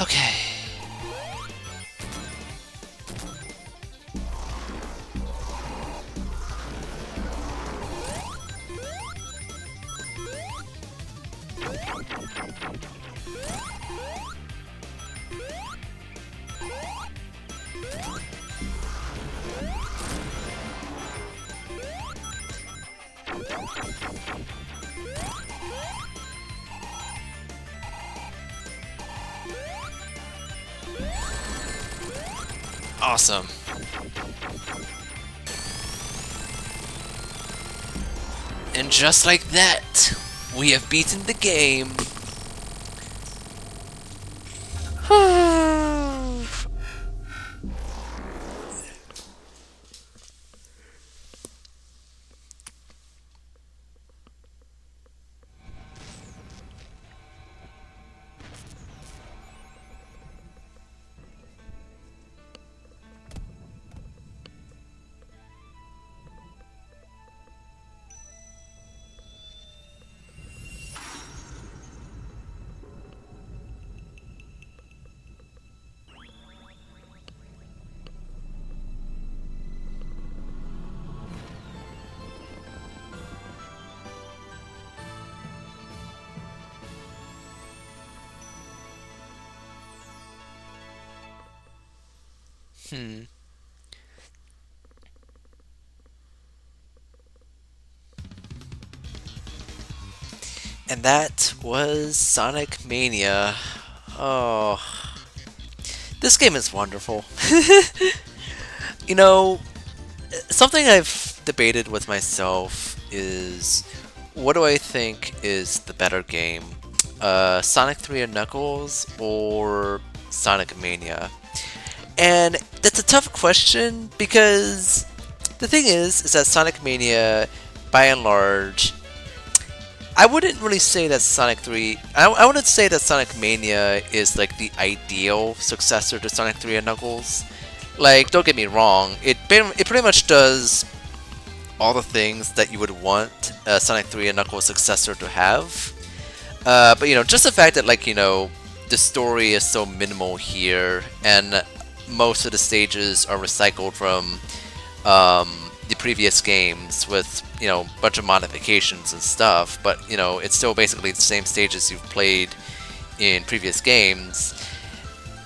Okay. Awesome. And just like that, we have beaten the game. Hmm. And that was Sonic Mania. Oh, this game is wonderful. You know, something I've debated with myself is what do I think is the better game? Sonic 3 and Knuckles or Sonic Mania? And that's a tough question because the thing is that Sonic Mania, by and large, I wouldn't really say that Sonic 3. I wouldn't say that Sonic Mania is like the ideal successor to Sonic 3 and Knuckles. Like, don't get me wrong, it pretty much does all the things that you would want a Sonic 3 and Knuckles successor to have. But you know, just the fact that like the story is so minimal here, and most of the stages are recycled from the previous games with a bunch of modifications and stuff. But it's still basically the same stages you've played in previous games.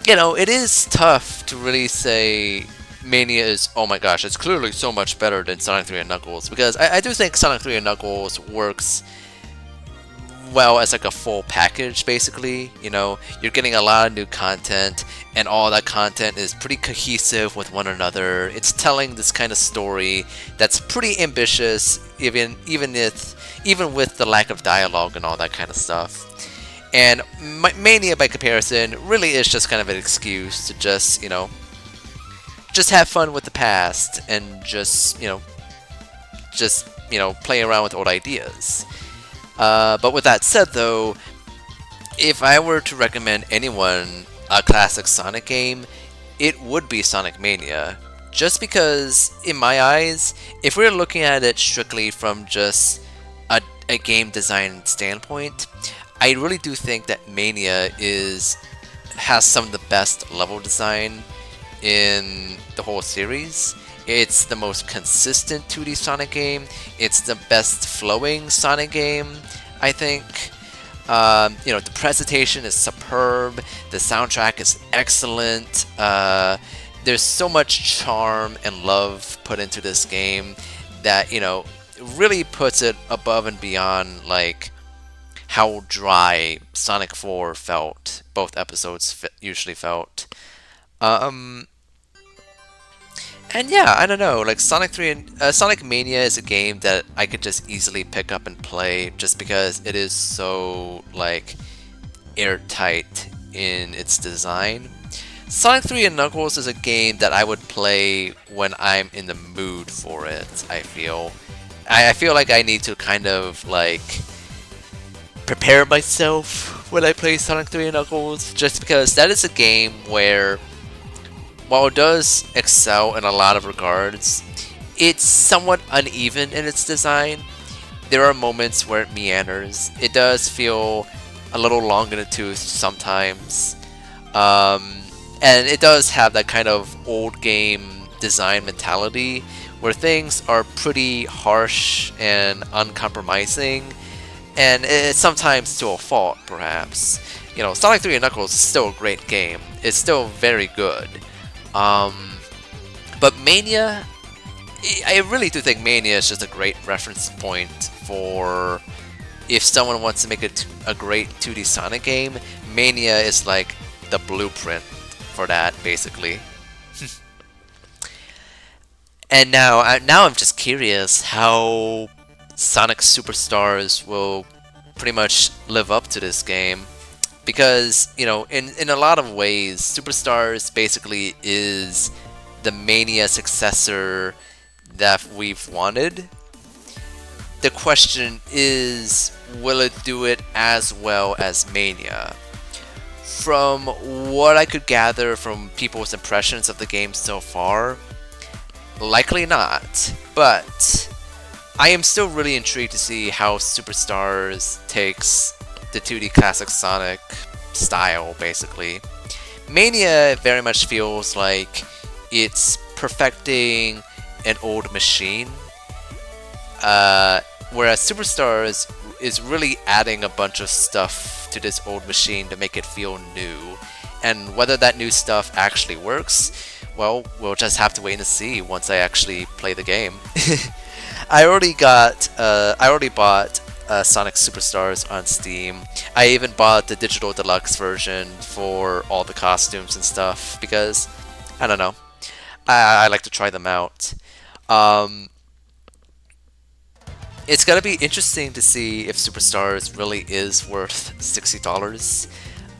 It is tough to really say Mania is, oh my gosh, it's clearly so much better than Sonic 3 and Knuckles, because I do think Sonic 3 and Knuckles works well as like a full package, basically. You're getting a lot of new content, and all that content is pretty cohesive with one another. It's telling this kind of story that's pretty ambitious, even with the lack of dialogue and all that kind of stuff. And Mania, by comparison, really is just kind of an excuse to just have fun with the past and just play around with old ideas. But with that said, though, if I were to recommend anyone a classic Sonic game, it would be Sonic Mania. Just because, in my eyes, if we're looking at it strictly from just a game design standpoint, I really do think that Mania has some of the best level design in the whole series. It's the most consistent 2D Sonic game. It's the best flowing Sonic game, I think. The presentation is superb. The soundtrack is excellent. There's so much charm and love put into this game that, really puts it above and beyond, like, how dry Sonic 4 felt. Both episodes usually felt. And yeah, I don't know, like Sonic 3 and Sonic Mania is a game that I could just easily pick up and play just because it is so like airtight in its design. Sonic 3 and Knuckles is a game that I would play when I'm in the mood for it, I feel. I feel like I need to kind of like prepare myself when I play Sonic 3 and Knuckles, just because that is a game where, while it does excel in a lot of regards, it's somewhat uneven in its design. There are moments where it meanders. It does feel a little long in the tooth sometimes. And it does have that kind of old game design mentality where things are pretty harsh and uncompromising, and it's sometimes to a fault, perhaps. You know, Sonic 3 and Knuckles is still a great game. It's still very good. But Mania, I really do think Mania is just a great reference point for if someone wants to make a great 2D Sonic game. Mania is like the blueprint for that, basically. And now I'm just curious how Sonic Superstars will pretty much live up to this game. Because, you know, in a lot of ways, Superstars basically is the Mania successor that we've wanted. The question is, will it do it as well as Mania? From what I could gather from people's impressions of the game so far, likely not, but I am still really intrigued to see how Superstars takes the 2D classic Sonic style, basically. Mania very much feels like it's perfecting an old machine, whereas Superstars is really adding a bunch of stuff to this old machine to make it feel new. And whether that new stuff actually works, well, we'll just have to wait and see once I actually play the game. I already bought Sonic Superstars on Steam. I even bought the digital deluxe version for all the costumes and stuff because, I don't know, I like to try them out. It's gonna be interesting to see if Superstars really is worth $60.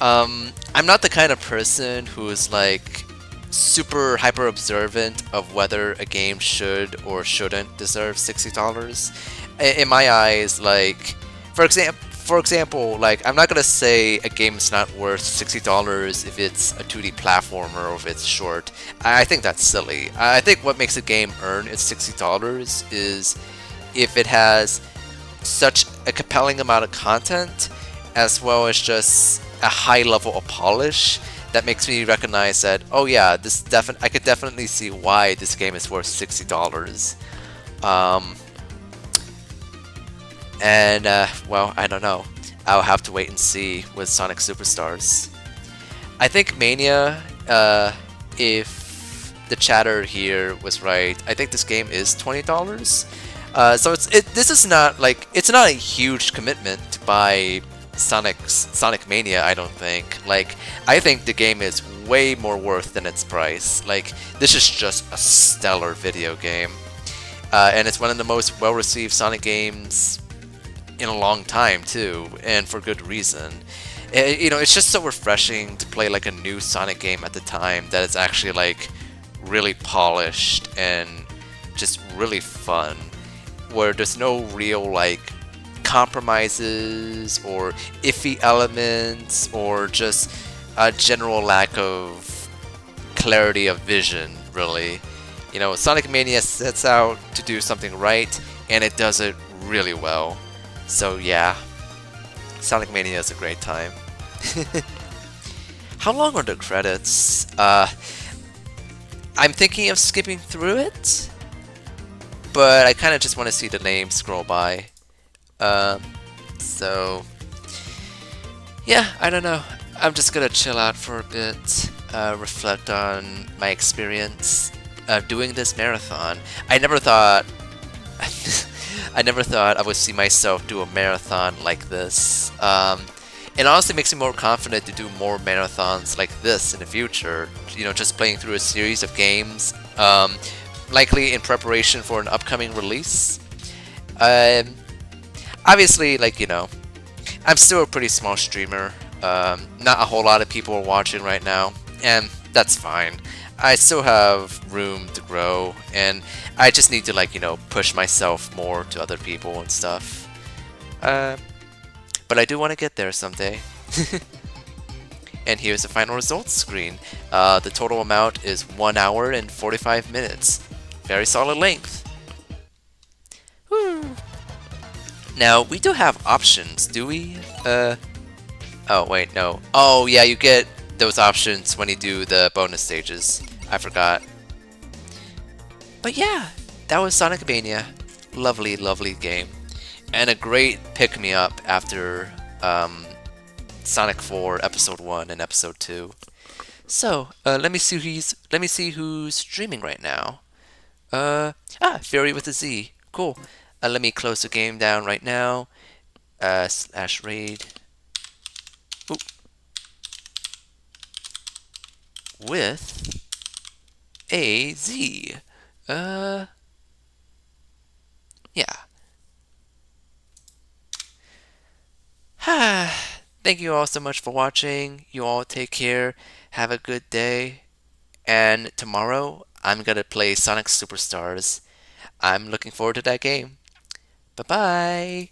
I'm not the kind of person who is like super hyper observant of whether a game should or shouldn't deserve $60. In my eyes, like, for example, like, I'm not gonna say a game is not worth $60 if it's a 2D platformer or if it's short. I think that's silly. I think what makes a game earn its $60 is if it has such a compelling amount of content, as well as just a high level of polish that makes me recognize that, oh yeah, I could definitely see why this game is worth $60. Well, I don't know. I'll have to wait and see with Sonic Superstars. I think Mania, if the chatter here was right, I think this game is $20. So this is not like, it's not a huge commitment by Sonic Mania, I don't think. Like, I think the game is way more worth than its price. Like, this is just a stellar video game. And it's one of the most well-received Sonic games in a long time, too, and for good reason. You know, it's just so refreshing to play like a new Sonic game at the time that it's actually like really polished and just really fun, where there's no real like compromises or iffy elements or just a general lack of clarity of vision, really. You know, Sonic Mania sets out to do something right, and it does it really well. So yeah, Sonic Mania is a great time. How long are the credits? I'm thinking of skipping through it, but I kind of just want to see the names scroll by. So yeah, I don't know. I'm just gonna chill out for a bit, reflect on my experience doing this marathon. I never thought I would see myself do a marathon like this. It honestly makes me more confident to do more marathons like this in the future. You know, just playing through a series of games, likely in preparation for an upcoming release. Obviously, like, you know, I'm still a pretty small streamer. Not a whole lot of people are watching right now, and that's fine. I still have room to grow, and I just need to like push myself more to other people and stuff. Uh, but I do want to get there someday. And here's the final results screen. The total amount is 1 hour and 45 minutes. Very solid length. Whew. Now, we do have options, do we? Oh, wait, no. Oh, yeah, you get those options when you do the bonus stages. I forgot. But yeah, that was Sonic Mania. Lovely, lovely game. And a great pick-me-up after Sonic 4 Episode 1 and Episode 2. So, let me see who's streaming right now. Fury with a Z. Cool. Let me close the game down right now. Slash raid. Ooh. With a Z. Yeah. Thank you all so much for watching. You all take care. Have a good day. And tomorrow, I'm gonna play Sonic Superstars. I'm looking forward to that game. Bye bye.